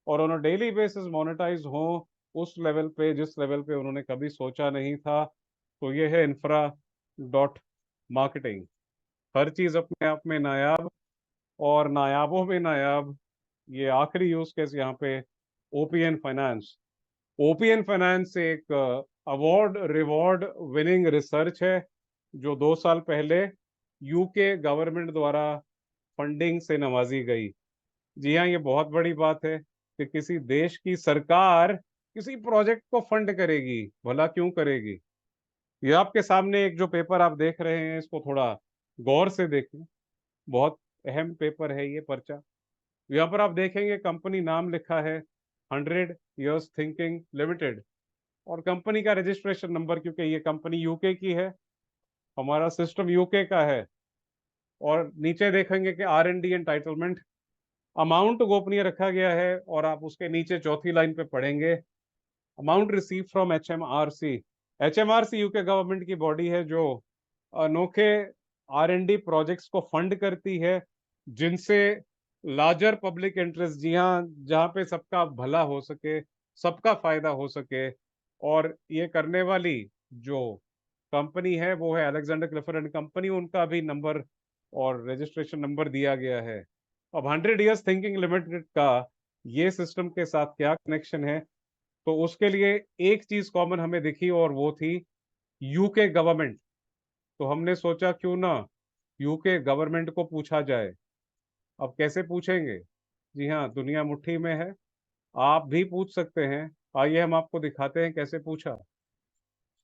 और उन्होंने डेली बेसिस मोनेटाइज हो उस लेवल पे जिस लेवल पे उन्होंने कभी सोचा नहीं था। तो ये है इंफ्रा डॉट मार्केटिंग। हर चीज अपने आप में नायाब, और नायाबों में नायाब ये आखिरी यूज केस यहाँ पे ओपीएन फाइनेंस। ओपीएन फाइनेंस एक अवार्ड रिवॉर्ड विनिंग रिसर्च है, जो 2 साल पहले यूके गवर्नमेंट द्वारा फंडिंग से नवाजी गई। जी हाँ, ये बहुत बड़ी बात है कि किसी देश की सरकार किसी प्रोजेक्ट को फंड करेगी, भला क्यों करेगी। ये आपके सामने एक जो पेपर आप देख रहे हैं, इसको थोड़ा गौर से देखें। बहुत अहम पेपर है ये पर्चा। यहाँ पर आप देखेंगे कंपनी नाम लिखा है 100 years थिंकिंग लिमिटेड, और कंपनी का रजिस्ट्रेशन नंबर, क्योंकि ये कंपनी यूके की है, हमारा सिस्टम यूके का है। और नीचे देखेंगे कि R&D एंटाइटलमेंट अमाउंट गोपनीय रखा गया है, और आप उसके नीचे चौथी लाइन पे पढ़ेंगे amount receive from HMRC। HMRC UK government की बॉडी है जो अनोखे R&D प्रोजेक्ट्स को फंड करती है, जिनसे लार्जर पब्लिक इंटरेस्ट, जी हाँ, जहाँ पे सबका भला हो सके, सबका फायदा हो सके। और ये करने वाली जो कंपनी है वो है अलेक्जेंडर क्लिफर्ड एंड कंपनी। उनका भी नंबर और रजिस्ट्रेशन नंबर दिया गया है। अब 100 years थिंकिंग लिमिटेड का ये सिस्टम के साथ क्या कनेक्शन है, तो उसके लिए एक चीज कॉमन हमें दिखी, और वो थी यूके गवर्नमेंट। तो हमने सोचा क्यों ना यूके गवर्नमेंट को पूछा जाए। अब कैसे पूछेंगे? जी हाँ, दुनिया मुट्ठी में है, आप भी पूछ सकते हैं। आइए हम आपको दिखाते हैं कैसे पूछा।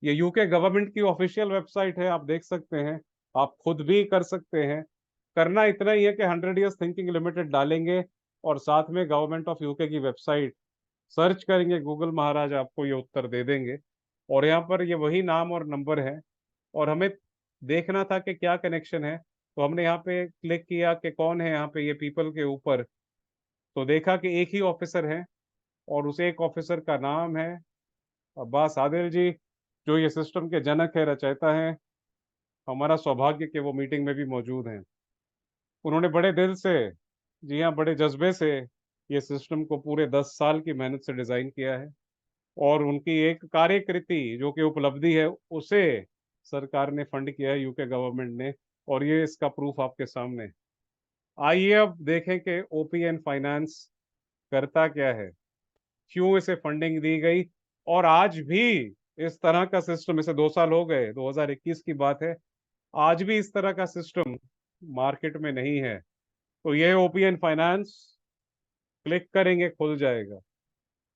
ये यूके गवर्नमेंट की ऑफिशियल वेबसाइट है, आप देख सकते हैं, आप खुद भी कर सकते हैं। करना इतना ही है कि 100 years थिंकिंग लिमिटेड डालेंगे और साथ में गवर्नमेंट ऑफ यूके की वेबसाइट सर्च करेंगे, गूगल महाराज आपको ये उत्तर दे देंगे। और यहाँ पर ये वही नाम और नंबर है, और हमें देखना था कि क्या कनेक्शन है। तो हमने यहाँ पे क्लिक किया कि कौन है यहाँ पे ये पीपल के ऊपर, तो देखा कि एक ही ऑफिसर है, और उस एक ऑफिसर का नाम है अब्बास आदिल जी, जो ये सिस्टम के जनक है, रचयिता हैं। हमारा सौभाग्य कि वो मीटिंग में भी मौजूद हैं। उन्होंने बड़े दिल से, जी हाँ, बड़े जज्बे से ये सिस्टम को पूरे 10 साल की मेहनत से डिजाइन किया है, और उनकी एक कार्यकृति जो कि उपलब्धि है, उसे सरकार ने फंड किया है, यूके गवर्नमेंट ने। और ये इसका प्रूफ आपके सामने। आइए अब देखें कि ओपीएन फाइनेंस करता क्या है, क्यों इसे फंडिंग दी गई, और आज भी इस तरह का सिस्टम, इसे 2 साल हो गए, 2021 की बात है, आज भी इस तरह का सिस्टम मार्केट में नहीं है। तो ये ओपीएन फाइनेंस, क्लिक करेंगे खुल जाएगा।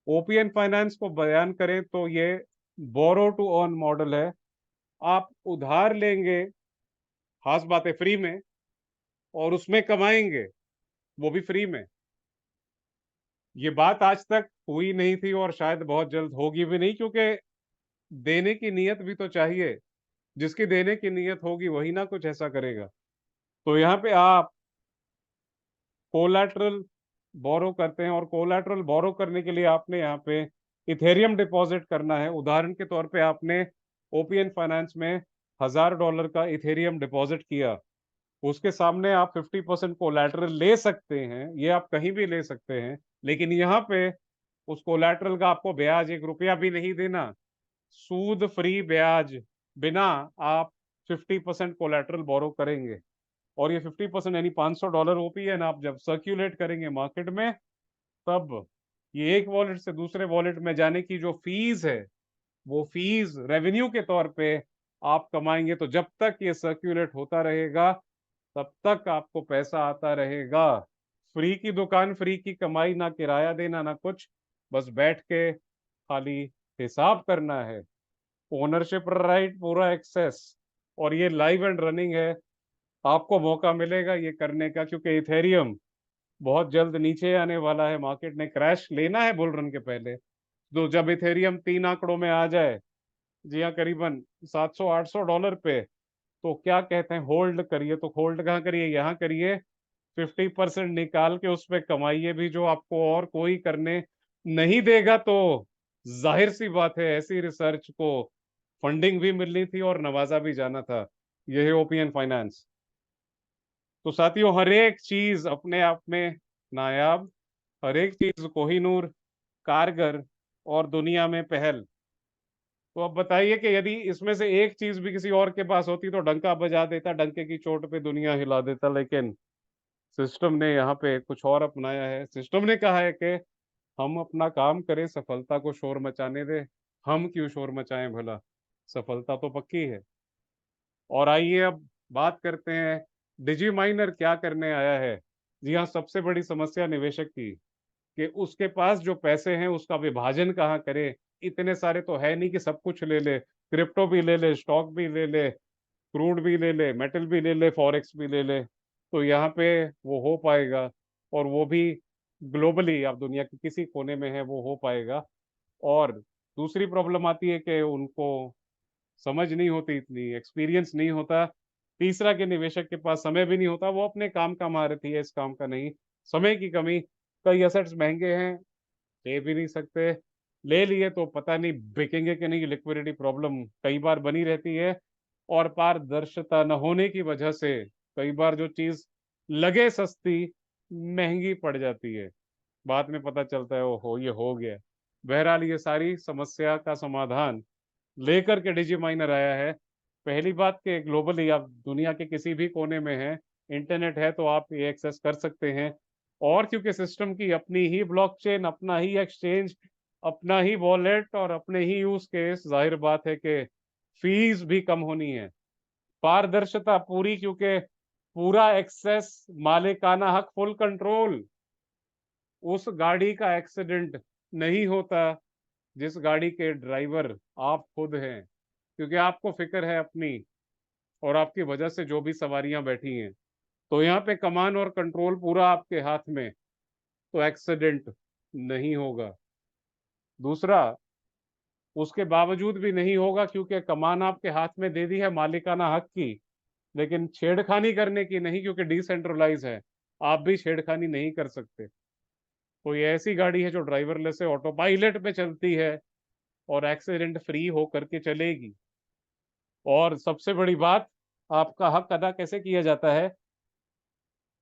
ओपीएन फाइनेंस को बयान करें तो ये बोरो टू अर्न मॉडल है। आप उधार लेंगे, खास बात है फ्री में, और उसमें कमाएंगे, वो भी फ्री में। ये बात आज तक हुई नहीं थी, और शायद बहुत जल्द होगी भी नहीं, क्योंकि देने की नीयत भी तो चाहिए। जिसकी देने की नीयत होगी वही ना कुछ ऐसा करेगा। तो यहाँ पे आप कोलैटरल बोरो करते हैं, और कोलैटरल बोरो करने के लिए आपने यहाँ पे इथेरियम डिपॉजिट करना है। उदाहरण के तौर पे आपने ओपीएन फाइनेंस में $1000 का इथेरियम डिपॉजिट किया, उसके सामने आप 50% कोलैटरल ले सकते हैं, ये आप कहीं भी ले सकते हैं, लेकिन यहाँ पे उस कोलैटरल का आपको ब्याज 1 रुपया भी नहीं देना, सूद फ्री ब्याज बिना आप 50% कोलैटरल बोरो करेंगे। और ये 50% यानी $500 ओपीएन आप जब सर्क्यूलेट करेंगे मार्केट में, तब ये एक वॉलेट से दूसरे वॉलेट में जाने की जो फीस है, वो फीस रेवेन्यू के तौर पे आप कमाएंगे। तो जब तक ये सर्क्यूलेट होता रहेगा, तब तक आपको पैसा आता रहेगा। फ्री की दुकान, फ्री की कमाई, ना किराया देना ना कुछ, बस बैठ के खाली हिसाब करना है। ओनरशिप राइट, पूरा एक्सेस, और ये लाइव एंड रनिंग है। आपको मौका मिलेगा ये करने का, क्योंकि इथेरियम बहुत जल्द नीचे आने वाला है। मार्केट ने क्रैश लेना है बुल रन के पहले। तो जब इथेरियम 3 आंकड़ों में आ जाए, जी हाँ, करीबन 700-800 डॉलर पे, तो क्या कहते हैं, होल्ड करिए। तो होल्ड कहाँ करिए? यहाँ करिए। 50% निकाल के उस पर कमाइए भी, जो आपको और कोई करने नहीं देगा। तो जाहिर सी बात है, ऐसी रिसर्च को फंडिंग भी मिलनी थी और नवाजा भी जाना था। यह है ओपियन फाइनेंस। तो साथियों, हर एक चीज अपने आप में नायाब, हर एक चीज कोहिनूर, कारगर और दुनिया में पहल। तो अब बताइए कि यदि इसमें से एक चीज भी किसी और के पास होती तो डंका बजा देता, डंके की चोट पे दुनिया हिला देता। लेकिन सिस्टम ने यहाँ पे कुछ और अपनाया है। सिस्टम ने कहा है कि हम अपना काम करें, सफलता को शोर मचाने दे। हम क्यों शोर मचाएं भला, सफलता तो पक्की है। और आइए अब बात करते हैं, डिजी माइनर क्या करने आया है। जी हाँ, सबसे बड़ी समस्या निवेशक की, कि उसके पास जो पैसे हैं उसका विभाजन कहाँ करे। इतने सारे तो है नहीं कि सब कुछ ले ले। क्रिप्टो भी ले ले, स्टॉक भी ले ले, क्रूड भी ले ले, मेटल भी ले ले, फॉरेक्स भी ले ले। तो यहाँ पे वो हो पाएगा, और वो भी ग्लोबली, आप दुनिया के किसी कोने में है वो हो पाएगा। और दूसरी प्रॉब्लम आती है कि उनको समझ नहीं होती, इतनी एक्सपीरियंस नहीं होता। तीसरा, कि निवेशक के पास समय भी नहीं होता, वो अपने काम का महारथी है, इस काम का नहीं। समय की कमी, कई असेट्स महंगे हैं, ले भी नहीं सकते। ले लिए तो पता नहीं बिकेंगे कि नहीं, लिक्विडिटी प्रॉब्लम कई बार बनी रहती है। और पारदर्शिता न होने की वजह से कई बार जो चीज लगे सस्ती, महंगी पड़ जाती है। बाद में पता चलता है ओहो ये हो गया। बहरहाल, ये सारी समस्या का समाधान लेकर के डिजी माइनर आया है। पहली बात कि ग्लोबली आप दुनिया के किसी भी कोने में हैं, इंटरनेट है तो आप ये एक्सेस कर सकते हैं। और क्योंकि सिस्टम की अपनी ही ब्लॉकचेन, अपना ही एक्सचेंज, अपना ही वॉलेट और अपने ही यूज केस, जाहिर बात है कि फीस भी कम होनी है। पारदर्शिता पूरी, क्योंकि पूरा एक्सेस, मालिकाना हक, फुल कंट्रोल। उस गाड़ी का एक्सीडेंट नहीं होता जिस गाड़ी के ड्राइवर आप खुद हैं, क्योंकि आपको फिक्र है अपनी, और आपकी वजह से जो भी सवारियां बैठी हैं। तो यहाँ पे कमान और कंट्रोल पूरा आपके हाथ में, तो एक्सीडेंट नहीं होगा। दूसरा, उसके बावजूद भी नहीं होगा क्योंकि कमान आपके हाथ में दे दी है मालिकाना हक की, लेकिन छेड़खानी करने की नहीं, क्योंकि डिसेंट्रलाइज है। आप भी छेड़खानी नहीं कर सकते। तो ये ऐसी गाड़ी है जो ड्राइवरलेस है, ऑटो पायलट पे चलती है, और एक्सीडेंट फ्री होकर के चलेगी। और सबसे बड़ी बात, आपका हक अदा कैसे किया जाता है?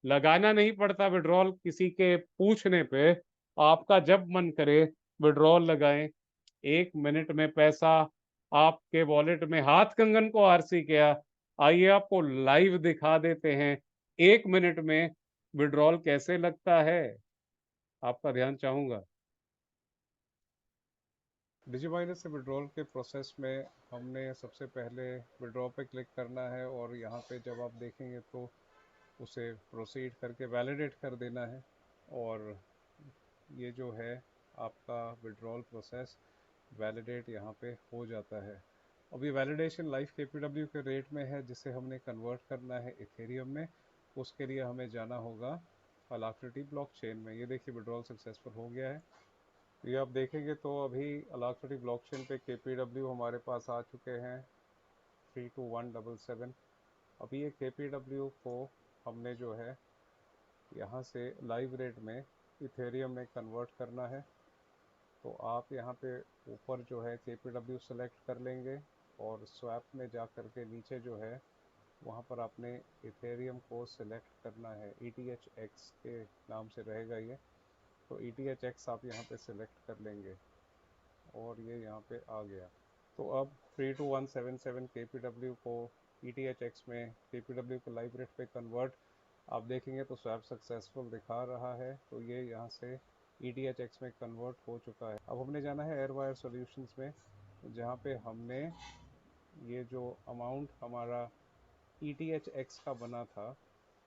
लगाना नहीं पड़ता विड्रॉल किसी के पूछने पे। आपका जब मन करे विड्रॉल लगाएं। 1 मिनट में पैसा आपके वॉलेट में। हाथ कंगन को आरसी क्या, आइए आपको लाइव दिखा देते हैं 1 मिनट में विड्रॉल कैसे लगता है। आपका ध्यान चाहूंगा। डिजिमाइनर से विड्रॉल के प्रोसेस में हमने सबसे पहले विड्रॉ पे क्लिक करना है, और यहाँ पे जब आप देखेंगे तो उसे प्रोसीड करके वैलिडेट कर देना है। और ये जो है आपका विड्रॉल प्रोसेस वैलिडेट यहाँ पे हो जाता है। अब ये वैलिडेशन लाइव केपीडब्ल्यू के रेट में है, जिसे हमने कन्वर्ट करना है इथेरियम में। उसके लिए हमें जाना होगा अलाक्रिटी ब्लॉकचेन में। ये देखिए विड्रॉल सक्सेसफुल हो गया है। ये आप देखेंगे तो अभी अलाक्रिटी ब्लॉकचेन पे केपीडब्ल्यू हमारे पास आ चुके हैं 32177। अभी ये केपीडब्ल्यू को हमने जो है यहाँ से लाइव रेट में इथेरियम में कन्वर्ट करना है। तो आप यहाँ पे ऊपर जो है केपीडब्ल्यू सेलेक्ट कर लेंगे, और स्वैप में जा कर के नीचे जो है वहाँ पर आपने इथेरियम को सिलेक्ट करना है। ETHX के नाम से रहेगा ये। तो ETHX आप यहाँ पे सिलेक्ट कर लेंगे, और ये यहाँ पे आ गया। तो अब 32177 KPW को ETHX में KPW के लाइव रेट पे कन्वर्ट आप देखेंगे तो स्वैप सक्सेसफुल दिखा रहा है। तो ये यहाँ से ETHX में कन्वर्ट हो चुका है। अब हमने जाना है एयरवायर सॉल्यूशंस में, जहाँ पे हमने ये जो अमाउंट हमारा ETHX का बना था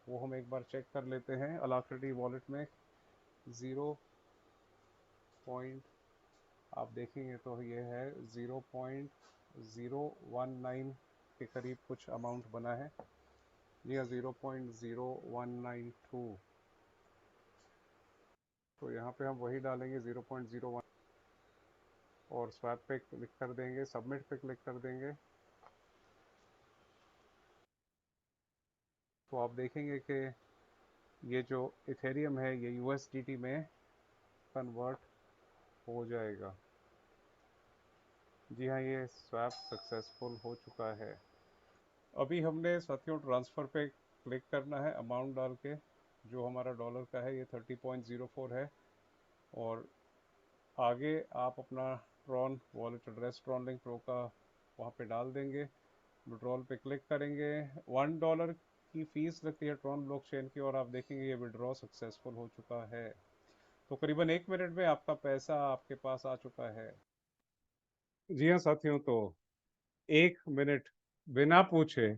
वो हम एक बार चेक कर लेते हैं। अलाक्रिटी वॉलेट में 0 पॉइंट आप देखेंगे तो ये है 0.019 के करीब कुछ अमाउंट बना है। जी हाँ, 0.0192। तो यहाँ पे हम वही डालेंगे 0.01 और स्वैप पे क्लिक कर देंगे, सबमिट पे क्लिक कर देंगे। तो आप देखेंगे कि ये जो इथेरियम है ये यूएसडीटी में कन्वर्ट हो जाएगा। जी हाँ, ये स्वैप सक्सेसफुल हो चुका है। अभी हमने साथियों ट्रांसफ़र पे क्लिक करना है, अमाउंट डाल के। जो हमारा डॉलर का है ये 30.04 है। और आगे आप अपना Tron wallet address Tron link pro का वहाँ पे डाल देंगे, विड्रॉल पे क्लिक करेंगे। $1 की फ़ीस लगती है ट्रॉन ब्लॉकचेन की, और आप देखेंगे ये विड्रॉ सक्सेसफुल हो चुका है। तो करीबन 1 मिनट में आपका पैसा आपके पास आ चुका है। जी हाँ साथियों, तो 1 मिनट बिना पूछे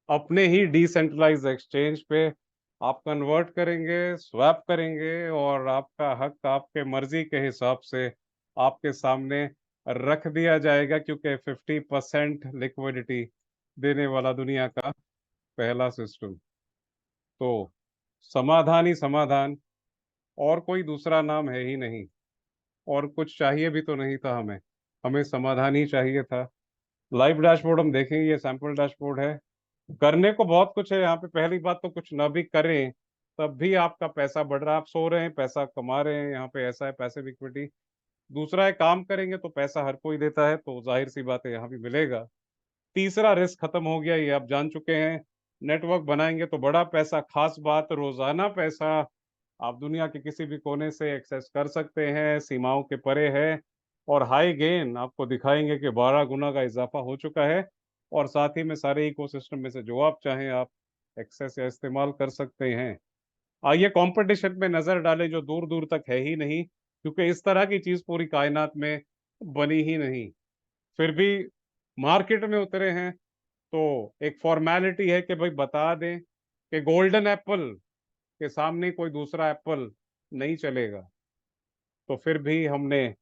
अपने ही डिसेंट्रलाइज एक्सचेंज पे आप कन्वर्ट करेंगे, स्वैप करेंगे, और आपका हक आपके मर्जी के हिसाब से आपके सामने रख दिया जाएगा, क्योंकि 50% लिक्विडिटी देने वाला दुनिया का पहला सिस्टम। तो समाधान ही समाधान, और कोई दूसरा नाम है ही नहीं। और कुछ चाहिए भी तो नहीं था हमें, हमें समाधान ही चाहिए था। लाइव डैशबोर्ड हम देखेंगे, ये सैंपल डैशबोर्ड है। करने को बहुत कुछ है यहाँ पे। पहली बात तो कुछ ना भी करें तब भी आपका पैसा बढ़ रहा है, आप सो रहे हैं पैसा कमा रहे हैं, यहाँ पे ऐसा है पैसिव इक्विटी। दूसरा है काम करेंगे तो पैसा हर कोई देता है, तो जाहिर सी बात है यहाँ भी मिलेगा। तीसरा रिस्क खत्म हो गया, ये आप जान चुके हैं। नेटवर्क बनाएंगे तो बड़ा पैसा, खास बात रोजाना पैसा आप दुनिया के किसी भी कोने से एक्सेस कर सकते हैं, सीमाओं के परे है। और हाई गेन आपको दिखाएंगे कि 12 गुना का इजाफा हो चुका है। और साथ ही में सारे इकोसिस्टम में से जो आप चाहें आप एक्सेस या इस्तेमाल कर सकते हैं। आइए कंपटीशन पे नजर डालें जो दूर दूर तक है ही नहीं, क्योंकि इस तरह की चीज पूरी कायनात में बनी ही नहीं। फिर भी मार्केट में उतरे हैं, तो एक फॉर्मेलिटी है कि भाई बता दें कि गोल्डन एप्पल के सामने कोई दूसरा एप्पल नहीं चलेगा। तो फिर भी हमने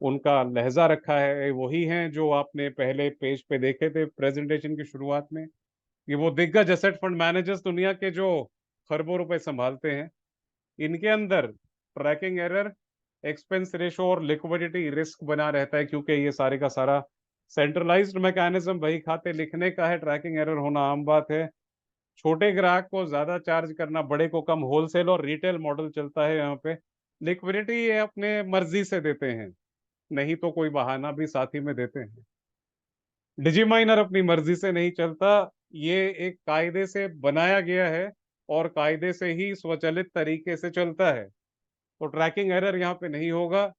उनका लहजा रखा है, वही हैं जो आपने पहले पेज पे देखे थे प्रेजेंटेशन की शुरुआत में। ये वो दिग्गज एसेट फंड मैनेजर्स दुनिया के जो खरबों रुपए संभालते हैं। इनके अंदर ट्रैकिंग एरर, एक्सपेंस रेशो और लिक्विडिटी रिस्क बना रहता है, क्योंकि ये सारे का सारा सेंट्रलाइज्ड मैकेनिज्म बही खाते लिखने का है। ट्रैकिंग एरर होना आम बात है। छोटे ग्राहक को ज्यादा चार्ज करना, बड़े को कम। होलसेल और रिटेल मॉडल चलता है यहाँ पे। लिक्विडिटी ये अपने मर्जी से देते हैं, नहीं तो कोई बहाना भी साथ ही में देते हैं। डिजीमाइनर अपनी मर्जी से नहीं चलता, ये एक कायदे से बनाया गया है और कायदे से ही स्वचालित तरीके से चलता है। तो ट्रैकिंग एरर यहाँ पे नहीं होगा,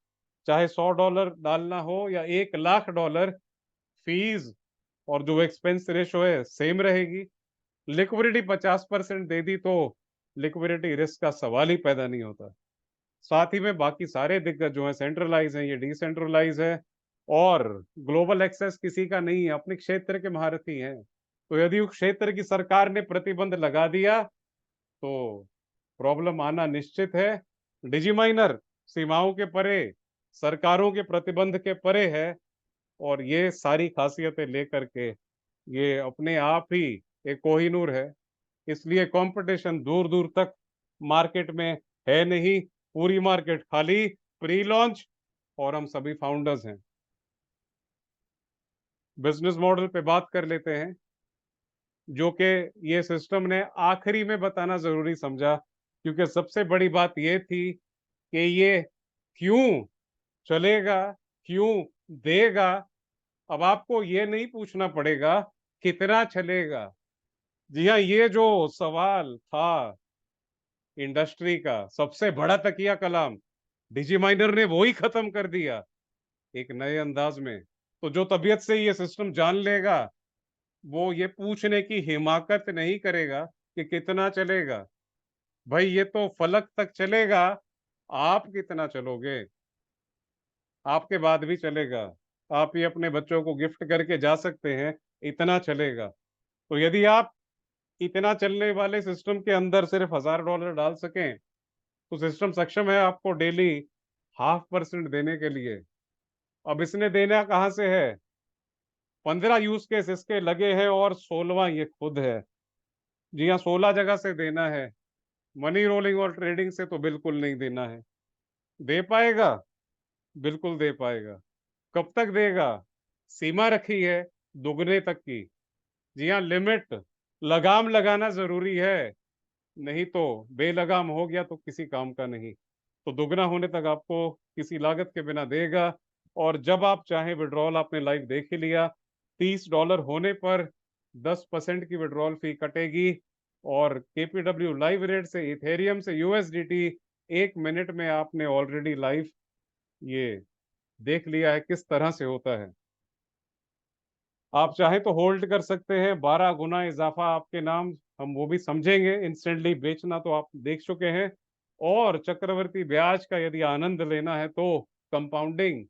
चाहे $100 डालना हो या $1,00,000। फीस और जो एक्सपेंस रेशो है सेम रहेगी। लिक्विडिटी 50% दे दी तो लिक्विडिटी रिस्क का सवाल ही पैदा नहीं होता। साथ ही में बाकी सारे दिग्गज जो है सेंट्रलाइज हैं, ये डिसेंट्रलाइज है। और ग्लोबल एक्सेस किसी का नहीं है, अपने क्षेत्र के महारथी हैं। तो यदि उस क्षेत्र की सरकार ने प्रतिबंध लगा दिया तो प्रॉब्लम आना निश्चित है। डिजीमाइनर सीमाओं के परे, सरकारों के प्रतिबंध के परे है। और ये सारी खासियतें लेकर के ये अपने आप ही एक कोहिनूर है। इसलिए कंपटीशन दूर दूर तक मार्केट में है नहीं। पूरी मार्केट खाली, प्री लॉन्च, और हम सभी फाउंडर्स हैं। बिजनेस मॉडल पे बात कर लेते हैं, जो कि ये सिस्टम ने आखिरी में बताना जरूरी समझा, क्योंकि सबसे बड़ी बात ये थी कि ये क्यों चलेगा, क्यों देगा। अब आपको ये नहीं पूछना पड़ेगा कितना चलेगा। जी हाँ, ये जो सवाल था इंडस्ट्री का सबसे बड़ा तकिया कलाम, डिजीमाइनर ने वो ही खत्म कर दिया एक नए अंदाज में। तो जो तबीयत से ये सिस्टम जान लेगा, वो ये पूछने की हिमाकत नहीं करेगा कि कितना चलेगा। भाई ये तो फलक तक चलेगा, आप कितना चलोगे, आपके बाद भी चलेगा। आप ये अपने बच्चों को गिफ्ट करके जा सकते हैं, इतना चलेगा। तो यदि आप इतना चलने वाले सिस्टम के अंदर सिर्फ $1,000 डाल सकें, तो सिस्टम सक्षम है आपको डेली 0.5% देने के लिए। अब इसने देना कहाँ से है? 15 यूज केस इसके लगे हैं और 16वां ये खुद है। जी हाँ, 16 जगह से देना है। मनी रोलिंग और ट्रेडिंग से तो बिल्कुल नहीं देना है। दे पाएगा? बिल्कुल दे पाएगा। कब तक देगा? सीमा रखी है दुगने तक की। जी हाँ, लिमिट, लगाम लगाना जरूरी है, नहीं तो बेलगाम हो गया तो किसी काम का नहीं। तो दुगना होने तक आपको किसी लागत के बिना देगा। और जब आप चाहें विड्रॉल, आपने लाइव देख ही लिया, $30 होने पर 10% की विड्रॉल फी कटेगी। और केपीडब्ल्यू लाइव रेट से, इथेरियम से यूएसडीटी, 1 मिनट में आपने ऑलरेडी लाइव ये देख लिया है किस तरह से होता है। आप चाहे तो होल्ड कर सकते हैं, 12 गुना इजाफा आपके नाम, हम वो भी समझेंगे। इंस्टेंटली बेचना तो आप देख चुके हैं। और चक्रवर्ती ब्याज का यदि आनंद लेना है तो कंपाउंडिंग,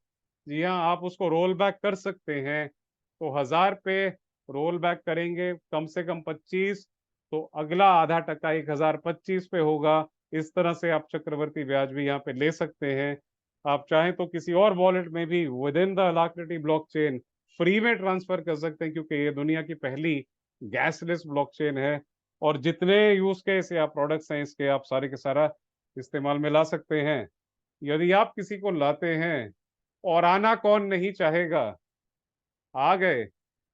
जी हाँ, आप उसको रोल बैक कर सकते हैं। तो 1000 पे रोल बैक करेंगे कम से कम 25, तो अगला आधा टका 1025 पे होगा। इस तरह से आप चक्रवर्ती ब्याज भी यहाँ पे ले सकते हैं। आप चाहें तो किसी और वॉलेट में भी within the Alacrity blockchain free में ट्रांसफर कर सकते हैं, क्योंकि ये दुनिया की पहली गैसलेस ब्लॉकचेन है। और जितने यूज केस या प्रोडक्ट्स हैं इसके, आप सारे के सारा इस्तेमाल में ला सकते हैं। यदि आप किसी को लाते हैं, और आना कौन नहीं चाहेगा, आ गए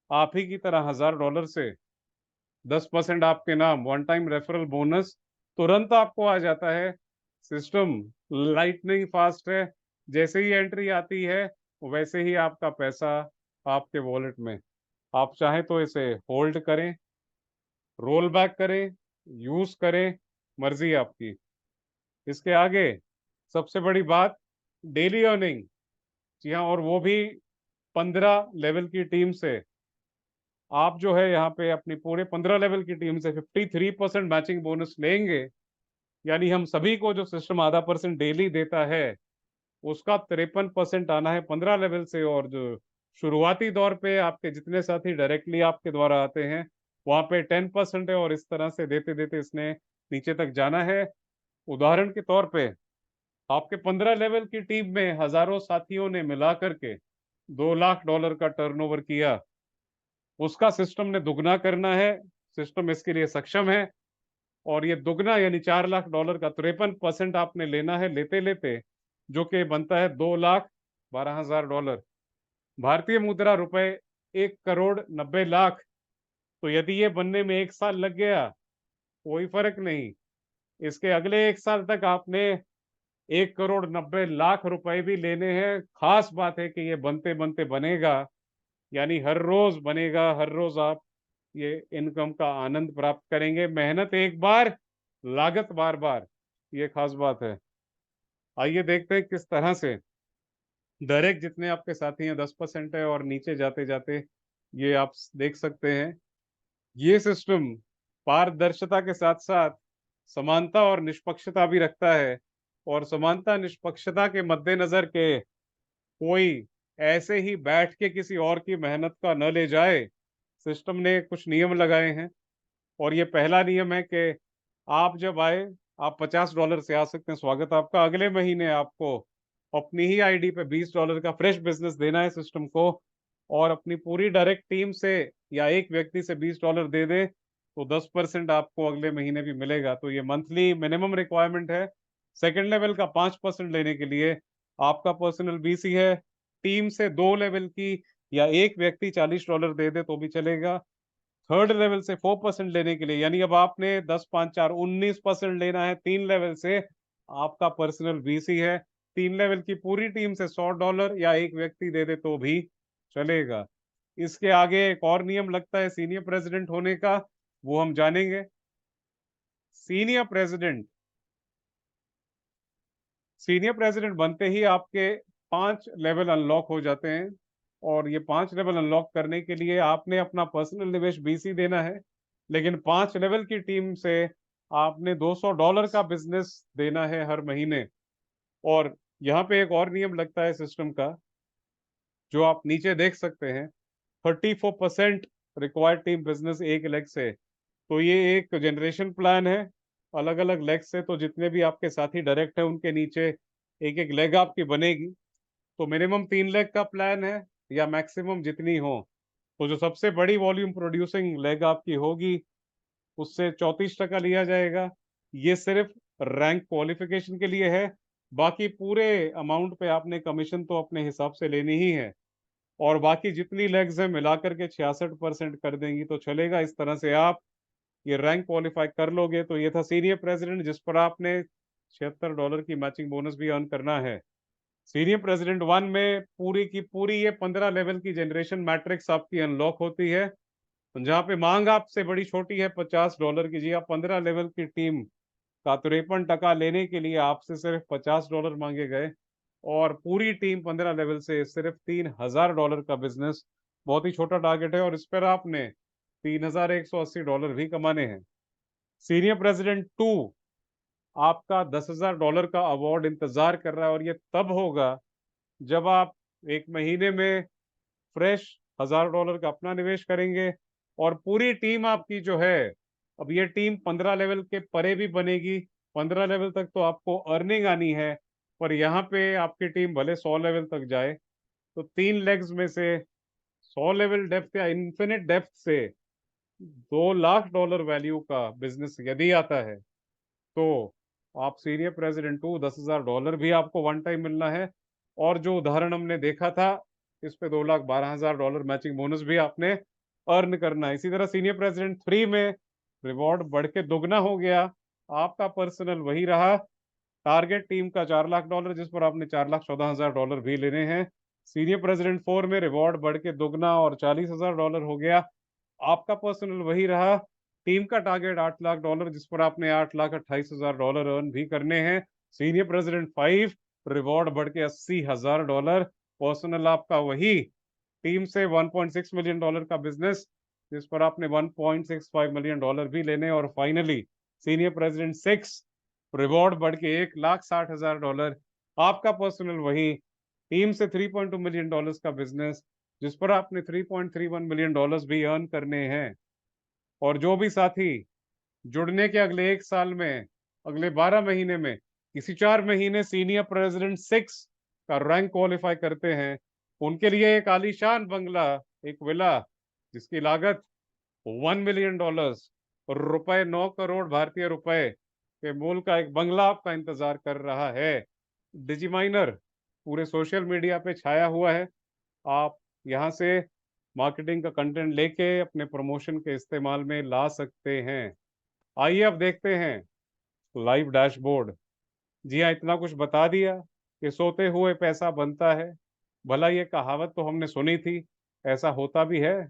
आप ही की तरह $1000 से, 10% आपके नाम, वन टाइम रेफरल बोनस तुरंत आपको आ जाता है। सिस्टम लाइटनिंग फास्ट है। जैसे ही एंट्री आती है वैसे ही आपका पैसा आपके वॉलेट में। आप चाहें तो इसे होल्ड करें, रोल बैक करें, यूज करें, मर्जी आपकी। इसके आगे सबसे बड़ी बात, डेली अर्निंग। जी हाँ, और वो भी 15 लेवल की टीम से। आप जो है यहाँ पे अपनी पूरे 15 लेवल की टीम से 53% मैचिंग बोनस लेंगे। यानी हम सभी को जो सिस्टम आधा परसेंट डेली देता है, उसका 53% आना है 15 लेवल से। और जो शुरुआती दौर पे आपके जितने साथी डायरेक्टली आपके द्वारा आते हैं, वहां पे 10% है। और इस तरह से देते देते इसने नीचे तक जाना है। उदाहरण के तौर पे, आपके 15 लेवल की टीम में हजारों साथियों ने मिला करके $2 लाख का टर्नओवर किया, उसका सिस्टम ने दुगना करना है। सिस्टम इसके लिए सक्षम है। और ये दुगना यानी $4 लाख का 53% आपने लेना है लेते लेते, जो कि बनता है $2,12,000। भारतीय मुद्रा रुपए 1,90,00,000। तो यदि ये बनने में 1 साल लग गया, कोई फर्क नहीं। इसके अगले 1 साल तक आपने 1,90,00,000 रुपए भी लेने हैं। खास बात है कि ये बनते बनते बनेगा, यानी हर रोज बनेगा, हर रोज आप ये इनकम का आनंद प्राप्त करेंगे। मेहनत एक बार, लागत बार बार, ये खास बात है। आइए देखते हैं किस तरह से डायरेक्ट जितने आपके साथी हैं 10% है, और नीचे जाते जाते ये आप देख सकते हैं। ये सिस्टम पारदर्शिता के साथ साथ समानता और निष्पक्षता भी रखता है। और समानता निष्पक्षता के मद्देनजर के कोई ऐसे ही बैठ के किसी और की मेहनत का न ले जाए, सिस्टम ने कुछ नियम लगाए हैं। और ये पहला नियम है कि आप जब आए, आप $50 से आ सकते हैं, स्वागत आपका। अगले महीने आपको अपनी ही आईडी पे $20 का फ्रेश बिजनेस देना है सिस्टम को। और अपनी पूरी डायरेक्ट टीम से या एक व्यक्ति से $20 दे दे तो 10% आपको अगले महीने भी मिलेगा। तो ये मंथली मिनिमम रिक्वायरमेंट है। सेकेंड लेवल का 5% लेने के लिए आपका पर्सनल बीसी है। टीम से 2 लेवल की या एक व्यक्ति $40 दे दे तो भी चलेगा। थर्ड लेवल से 4% लेने के लिए, यानी अब आपने 10, 5, 4, 19% लेना है 3 लेवल से, आपका पर्सनल बीसी है। 3 लेवल की पूरी टीम से $100 या एक व्यक्ति दे दे तो भी चलेगा। इसके आगे एक और नियम लगता है सीनियर प्रेसिडेंट होने का, वो हम जानेंगे। सीनियर प्रेसिडेंट, सीनियर प्रेसिडेंट बनते ही आपके 5 लेवल अनलॉक हो जाते हैं। और ये 5 लेवल अनलॉक करने के लिए आपने अपना पर्सनल निवेश बीसी देना है। लेकिन 5 लेवल की टीम से आपने $200 का बिजनेस देना है हर महीने। और यहाँ पे एक और नियम लगता है सिस्टम का, जो आप नीचे देख सकते हैं। 34% रिक्वायर्ड टीम बिजनेस एक लेग से। तो ये एक जनरेशन प्लान है, अलग अलग लेग से। तो जितने भी आपके साथी डायरेक्ट है उनके नीचे एक एक लेग आपकी बनेगी। तो मिनिमम 3 लेग का प्लान है, या मैक्सिमम जितनी हो। तो जो सबसे बड़ी वॉल्यूम प्रोड्यूसिंग लेग आपकी होगी, उससे 34% लिया जाएगा। ये सिर्फ रैंक क्वालिफिकेशन के लिए है, बाकी पूरे अमाउंट पे आपने कमीशन तो अपने हिसाब से लेनी ही है। और बाकी जितनी लेग्स हैं मिलाकर के 66% कर देंगी तो चलेगा। इस तरह से आप ये रैंक क्वालिफाई कर लोगे। तो ये था सीनियर प्रेसिडेंट, जिस पर आपने $76 की मैचिंग बोनस भी अर्न करना है। सीनियर प्रेसिडेंट 1 में पूरी की पूरी ये 15 लेवल की जनरेशन मैट्रिक्स आपकी अनलॉक होती है, जहाँ पे मांग आपसे बड़ी छोटी है $50 की। जी आप 15 लेवल की टीम का 53% लेने के लिए आपसे सिर्फ $50 मांगे गए, और पूरी टीम 15 लेवल से सिर्फ $3000 का बिजनेस। बहुत ही छोटा टारगेट है और इस पर आपने $3180 भी कमाने हैं। सीनियर प्रेसिडेंट 2, आपका $10,000 का अवार्ड इंतजार कर रहा है, और ये तब होगा जब आप एक महीने में फ्रेश $1000 का अपना निवेश करेंगे। और पूरी टीम आपकी जो है, अब ये टीम 15 लेवल के परे भी बनेगी। 15 लेवल तक तो आपको अर्निंग आनी है, पर यहाँ पे आपकी टीम भले 100 लेवल तक जाए, तो 3 लेग्स में से 100 लेवल डेप्थ या इन्फिनिट डेप्थ से $2 लाख वैल्यू का बिजनेस यदि आता है, तो आप सीनियर प्रेसिडेंट 2, $10,000 भी आपको वन टाइम मिलना है। और जो उदाहरण हमने देखा था, इस पे $2,12,000 मैचिंग बोनस भी आपने अर्न करना है। इसी तरह सीनियर प्रेसिडेंट 3 में रिवॉर्ड बढ़ के दुगना हो गया। आपका पर्सनल वही रहा, टारगेट टीम का $4 लाख, जिस पर आपने $4,14,000 भी लेने हैं। सीनियर प्रेसिडेंट 4 में रिवॉर्ड बढ़ के दुगना और $40,000 हो गया। आपका पर्सनल वही रहा, टीम का टारगेट $8 लाख, जिस पर आपने $8,28,000 अर्न भी करने हैं। सीनियर प्रेसिडेंट 5, रिवॉर्ड बढ़ के $80,000। पर्सनल आपका वही, टीम से $1.6 मिलियन का बिजनेस, जिस पर आपने $1.65 मिलियन भी लेने। और फाइनली सीनियर प्रेसिडेंट 6, रिवॉर्ड बढ़ के $1,60,000। आपका पर्सनल वही, टीम से $3.2 मिलियन का बिजनेस, जिस पर आपने $3.31 मिलियन भी अर्न करने हैं। और जो भी साथी जुड़ने के अगले 1 साल में, अगले 12 महीने में किसी 4 महीने सीनियर प्रेसिडेंट 6 का रैंक क्वालिफाई करते हैं, उनके लिए एक आलीशान बंगला, एक विला, जिसकी लागत $1 मिलियन, रुपए 9 करोड़ भारतीय रुपए के मूल का एक बंगला आपका इंतजार कर रहा है। डिजीमाइनर पूरे सोशल मीडिया पे छाया हुआ है। आप यहाँ से मार्केटिंग का कंटेंट लेके अपने प्रमोशन के इस्तेमाल में ला सकते हैं। आइए अब देखते हैं लाइव डैशबोर्ड। जी हाँ, इतना कुछ बता दिया कि सोते हुए पैसा बनता है। भला ये कहावत तो हमने सुनी थी, ऐसा होता भी है?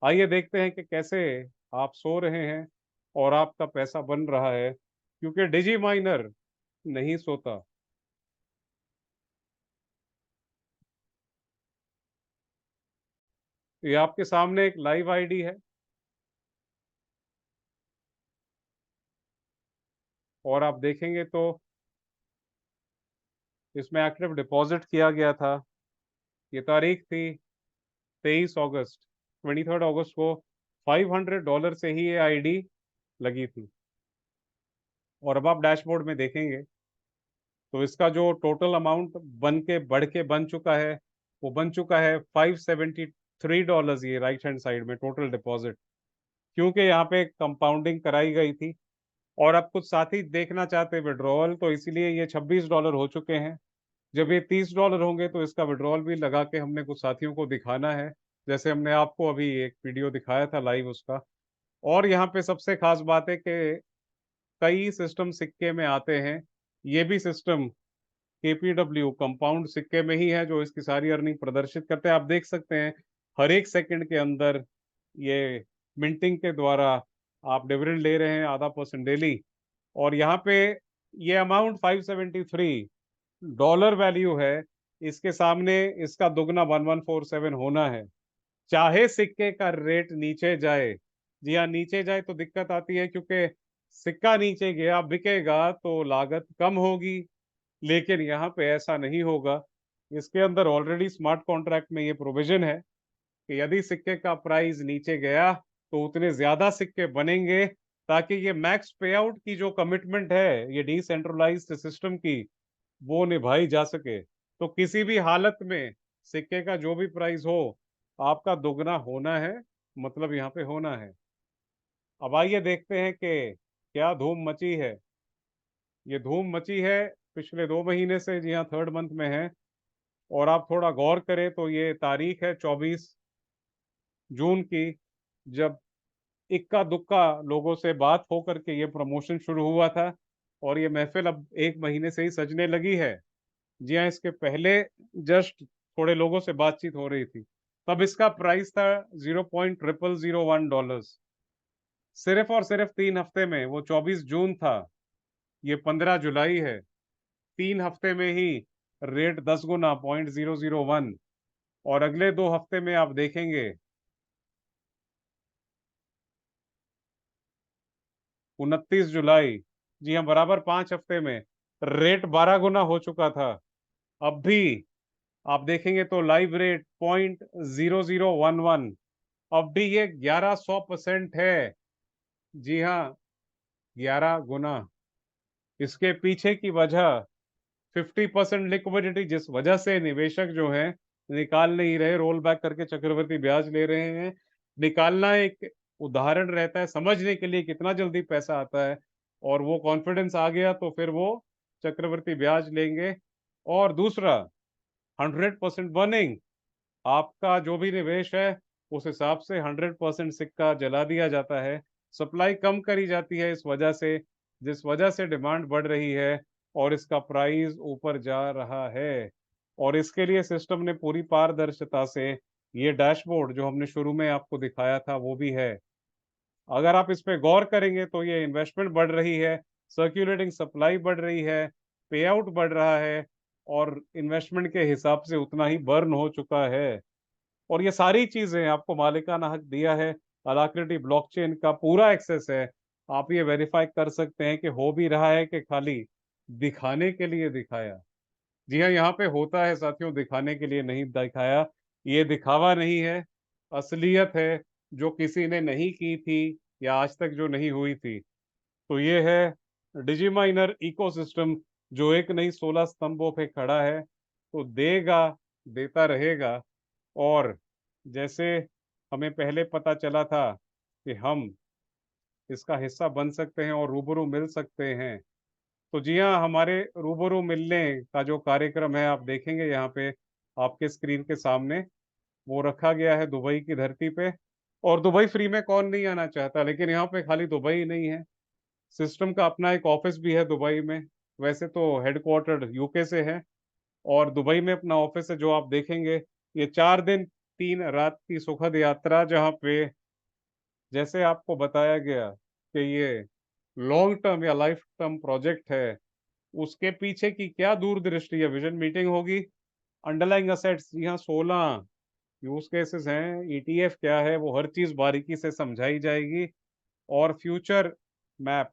आइए देखते हैं कि कैसे आप सो रहे हैं और आपका पैसा बन रहा है, क्योंकि डिजी माइनर नहीं सोता। ये आपके सामने एक लाइव आईडी है, और आप देखेंगे तो इसमें एक्टिव डिपॉजिट किया गया था। ये तारीख थी 23 अगस्त, 23 अगस्त को $500 से ही ये आईडी लगी थी। और अब आप डैशबोर्ड में देखेंगे तो इसका जो टोटल अमाउंट बन के बढ़ के बन चुका है, वो बन चुका है $573। ये राइट हैंड साइड में टोटल डिपॉजिट, क्योंकि यहाँ पे कंपाउंडिंग कराई गई थी। और अब कुछ साथी देखना चाहते हैं विड्रॉल, तो इसीलिए ये $26 हो चुके हैं। जब ये $30 होंगे तो इसका विड्रॉल भी लगा के हमने कुछ साथियों को दिखाना है, जैसे हमने आपको अभी एक वीडियो दिखाया था लाइव उसका। और यहाँ पे सबसे खास बात है कि कई सिस्टम सिक्के में आते हैं, ये भी सिस्टम केपीडब्ल्यू कंपाउंड सिक्के में ही है जो इसकी सारी अर्निंग प्रदर्शित करते हैं। आप देख सकते हैं हर एक सेकंड के अंदर ये मिंटिंग के द्वारा आप डिविडेंड ले रहे हैं, ½ % डेली। और यहाँ पे ये अमाउंट $573 वैल्यू है, इसके सामने इसका दुगना 1147 होना है। चाहे सिक्के का रेट नीचे जाए, जी हाँ नीचे जाए तो दिक्कत आती है, क्योंकि सिक्का नीचे गया बिकेगा तो लागत कम होगी, लेकिन यहाँ पे ऐसा नहीं होगा। इसके अंदर ऑलरेडी स्मार्ट कॉन्ट्रैक्ट में ये प्रोविजन है कि यदि सिक्के का प्राइस नीचे गया तो उतने ज्यादा सिक्के बनेंगे, ताकि ये मैक्स पे आउट की जो कमिटमेंट है ये डिसेंट्रलाइज्ड सिस्टम की, वो निभाई जा सके। तो किसी भी हालत में सिक्के का जो भी प्राइस हो, आपका दोगुना होना है, मतलब यहाँ पे होना है। अब आइए देखते हैं कि क्या धूम मची है। ये धूम मची है पिछले 2 महीने से, जी हाँ, थर्ड मंथ में है। और आप थोड़ा गौर करें तो ये तारीख है 24 जून की, जब इक्का दुक्का लोगों से बात हो करके ये प्रमोशन शुरू हुआ था। और ये महफिल अब 1 महीने से ही सजने लगी है। जी हाँ, इसके पहले जस्ट थोड़े लोगों से बातचीत हो रही थी, तब इसका प्राइस था $0.0001। सिर्फ और सिर्फ 3 हफ्ते में, वो 24 जून था, ये 15 जुलाई है, 3 हफ्ते में ही रेट 10 गुना, 0.001। और अगले 2 हफ्ते में आप देखेंगे 29 जुलाई, जी हाँ, बराबर 5 हफ्ते में रेट 12 गुना हो चुका था। अब भी आप देखेंगे तो लाइव रेट 0.0011, अब भी ये 1100% है। जी हाँ, 11 गुना। इसके पीछे की वजह 50% लिक्विडिटी, जिस वजह से निवेशक जो है निकाल नहीं रहे, रोल बैक करके चक्रवृद्धि ब्याज ले रहे हैं। निकालना एक उदाहरण रहता है समझने के लिए कितना जल्दी पैसा आता है, और वो कॉन्फिडेंस आ गया तो फिर वो चक्रवृद्धि ब्याज लेंगे। और दूसरा, 100% बर्निंग, आपका जो भी निवेश है उस हिसाब से 100% सिक्का जला दिया जाता है। सप्लाई कम करी जाती है इस वजह से, जिस वजह से डिमांड बढ़ रही है और इसका प्राइस ऊपर जा रहा है। और इसके लिए सिस्टम ने पूरी पारदर्शिता से ये डैशबोर्ड जो हमने शुरू में आपको दिखाया था वो भी है। अगर आप इस पे गौर करेंगे तो ये इन्वेस्टमेंट बढ़ रही है, सर्कुलेटिंग सप्लाई बढ़ रही है, पे आउट बढ़ रहा है, और इन्वेस्टमेंट के हिसाब से उतना ही बर्न हो चुका है। और ये सारी चीजें आपको मालिकाना हक दिया है, अलाक्रिटी ब्लॉकचेन का पूरा एक्सेस है। आप ये वेरीफाई कर सकते हैं कि हो भी रहा है कि खाली दिखाने के लिए दिखाया। जी हाँ, यहाँ पे होता है साथियों, दिखाने के लिए नहीं दिखाया। ये दिखावा नहीं है, असलियत है, जो किसी ने नहीं की थी या आज तक जो नहीं हुई थी। तो ये है डिजीमाइनर इकोसिस्टम, जो एक नहीं 16 स्तंभों पे खड़ा है। तो देगा, देता रहेगा। और जैसे हमें पहले पता चला था कि हम इसका हिस्सा बन सकते हैं और रूबरू मिल सकते हैं, तो जी हाँ, हमारे रूबरू मिलने का जो कार्यक्रम है आप देखेंगे यहाँ पे आपके स्क्रीन के सामने, वो रखा गया है दुबई की धरती पे। और दुबई फ्री में कौन नहीं आना चाहता, लेकिन यहाँ पे खाली दुबई ही नहीं है, सिस्टम का अपना एक ऑफिस भी है दुबई में। वैसे तो हेडक्वार्टर यूके से है, और दुबई में अपना ऑफिस है, जो आप देखेंगे। ये 4 दिन 3 रात की सुखद यात्रा, जहाँ पे जैसे आपको बताया गया कि ये लॉन्ग टर्म या लाइफ टर्म प्रोजेक्ट है, उसके पीछे की क्या दूरदृष्टि है, विजन मीटिंग होगी। अंडरलाइंग असेट्स, जी हाँ, 16 यूज केसेस हैं। ईटीएफ क्या है, वो हर चीज बारीकी से समझाई जाएगी। और फ्यूचर मैप,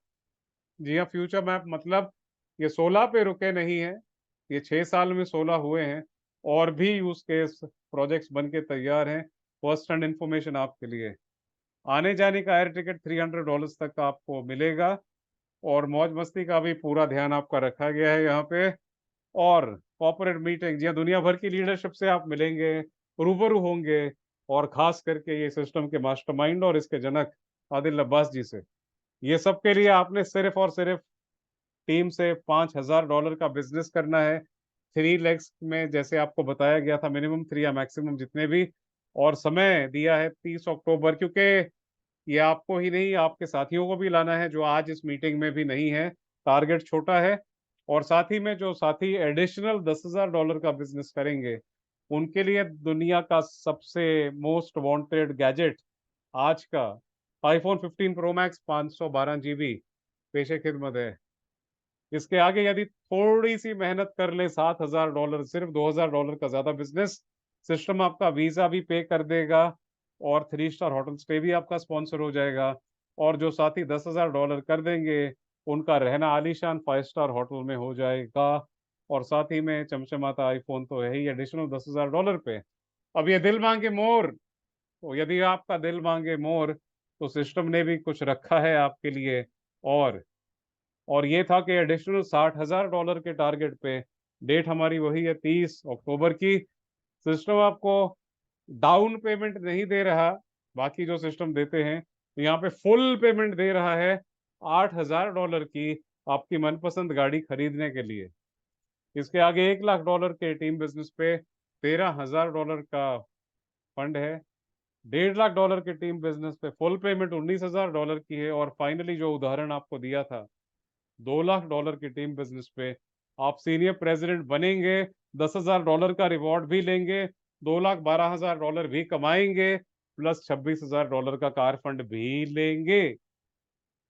जी हाँ, फ्यूचर मैप मतलब ये 16 पे रुके नहीं है, ये 6 साल में 16 हुए हैं, और भी यूज केस प्रोजेक्ट्स बन के तैयार हैं। फर्स्ट हैंड इंफॉर्मेशन आपके लिए। आने जाने का एयर टिकट $300 तक का आपको मिलेगा, और मौज मस्ती का भी पूरा ध्यान आपका रखा गया है यहाँ पे। और कॉर्पोरेट मीटिंग, जी हाँ, दुनिया भर की लीडरशिप से आप मिलेंगे, रूबरू होंगे, और खास करके ये सिस्टम के मास्टरमाइंड और इसके जनक आदिल अब्बास जी से। ये सब के लिए आपने सिर्फ और सिर्फ टीम से $5,000 का बिजनेस करना है। 3 लेग्स में, जैसे आपको बताया गया था, मिनिमम 3 या मैक्सिमम जितने भी। और समय दिया है 30 अक्टूबर, क्योंकि ये आपको ही नहीं, आपके साथियों को भी लाना है जो आज इस मीटिंग में भी नहीं है। टारगेट छोटा है। और साथ ही में जो साथी एडिशनल $10,000 का बिजनेस करेंगे, उनके लिए दुनिया का सबसे मोस्ट वांटेड गैजेट आज का आईफोन 15 प्रो मैक्स 512 GB पेशे खिदमत है। इसके आगे यदि थोड़ी सी मेहनत कर ले, $7,000, सिर्फ $2,000 का ज्यादा बिजनेस, सिस्टम आपका वीजा भी पे कर देगा, और 3 स्टार होटल स्टे भी आपका स्पॉन्सर हो जाएगा। और जो साथी $10,000 कर देंगे, उनका रहना आलीशान 5 स्टार होटल में हो जाएगा। और साथ ही में चमचमाता आईफोन तो है ही एडिशनल $10,000 पे। अब ये दिल मांगे मोर, तो यदि आपका दिल मांगे मोर, तो सिस्टम ने भी कुछ रखा है आपके लिए। और ये था कि एडिशनल $60,000 के टारगेट पे, डेट हमारी वही है 30 अक्टूबर की। सिस्टम आपको डाउन पेमेंट नहीं दे रहा, बाकी जो सिस्टम देते हैं, यहाँ पे फुल पेमेंट दे रहा है $8,000 की आपकी मनपसंद गाड़ी खरीदने के लिए। इसके आगे $1 लाख के टीम बिजनेस पे $13,000 का फंड है। $1.5 लाख के टीम बिजनेस पे फुल पेमेंट $19,000 की है। और फाइनली जो उदाहरण आपको दिया था, $2 लाख की टीम बिजनेस पे आप सीनियर प्रेसिडेंट बनेंगे, $10,000 का रिवॉर्ड भी लेंगे, $2,12,000 भी कमाएंगे, प्लस $26,000 का कार फंड भी लेंगे।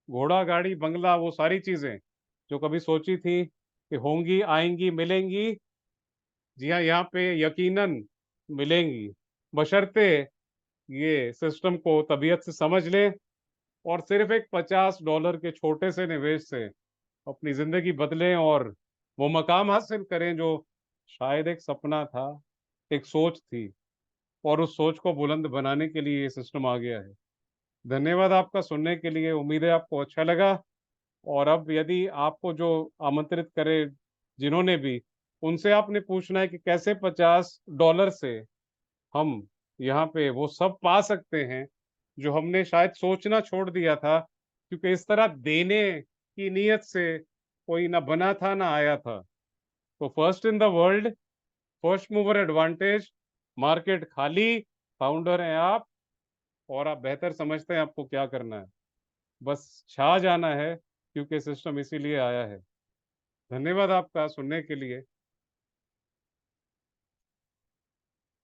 घोड़ा, गाड़ी, बंगला, वो सारी चीजें जो कभी सोची थी कि होंगी, आएंगी, मिलेंगी, जी हाँ, यहाँ पे यकीनन मिलेंगी, बशर्ते ये सिस्टम को तबीयत से समझ ले और सिर्फ एक $50 के छोटे से निवेश से अपनी जिंदगी बदलें और वो मकाम हासिल करें जो शायद एक सपना था, एक सोच थी, और उस सोच को बुलंद बनाने के लिए ये सिस्टम आ गया है। धन्यवाद आपका सुनने के लिए। उम्मीद है आपको अच्छा लगा। और अब यदि आपको जो आमंत्रित करे जिन्होंने भी, उनसे आपने पूछना है कि कैसे $50 से हम यहाँ पे वो सब पा सकते हैं जो हमने शायद सोचना छोड़ दिया था, क्योंकि इस तरह देने की नीयत से कोई ना बना था ना आया था। तो first in the world, first mover advantage, market खाली, फाउंडर हैं आप, और आप बेहतर समझते हैं आपको क्या करना है। बस छा जाना है, क्योंकि सिस्टम इसीलिए आया है। धन्यवाद आपका सुनने के लिए।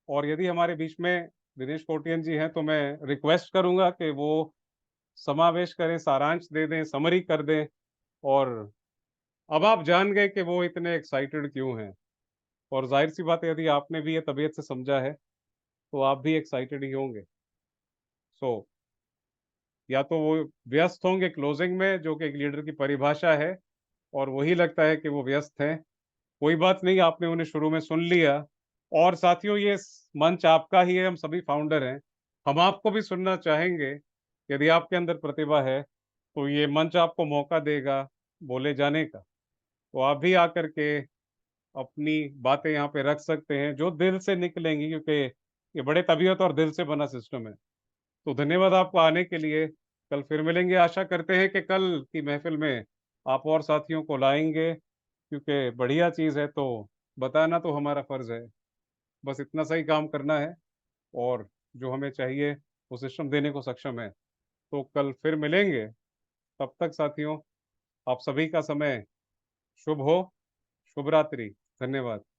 और यदि हमारे बीच में दिनेश कोटियन जी हैं तो मैं रिक्वेस्ट करूंगा कि वो समावेश करें, सारांश दे दें, समरी कर दें। और अब आप जान गए कि वो इतने एक्साइटेड क्यों हैं। और जाहिर सी बात है, यदि आपने भी ये तबीयत से समझा है तो आप भी एक्साइटेड ही होंगे। सो या तो वो व्यस्त होंगे क्लोजिंग में, जो कि एक लीडर की परिभाषा है, और वही लगता है कि वो व्यस्त हैं। कोई बात नहीं, आपने उन्हें शुरू में सुन लिया। और साथियों, ये मंच आपका ही है, हम सभी फाउंडर हैं। हम आपको भी सुनना चाहेंगे। यदि आपके अंदर प्रतिभा है तो ये मंच आपको मौका देगा बोले जाने का। तो आप भी आकर के अपनी बातें यहाँ पे रख सकते हैं जो दिल से निकलेंगी, क्योंकि ये बड़े तबीयत और दिल से बना सिस्टम है। तो धन्यवाद आपको आने के लिए। कल फिर मिलेंगे। आशा करते हैं कि कल की महफिल में आप और साथियों को लाएंगे, क्योंकि बढ़िया चीज़ है तो बताना तो हमारा फर्ज है। बस इतना सही काम करना है, और जो हमें चाहिए वो सिस्टम देने को सक्षम है। तो कल फिर मिलेंगे। तब तक साथियों, आप सभी का समय शुभ हो। शुभ रात्रि। धन्यवाद।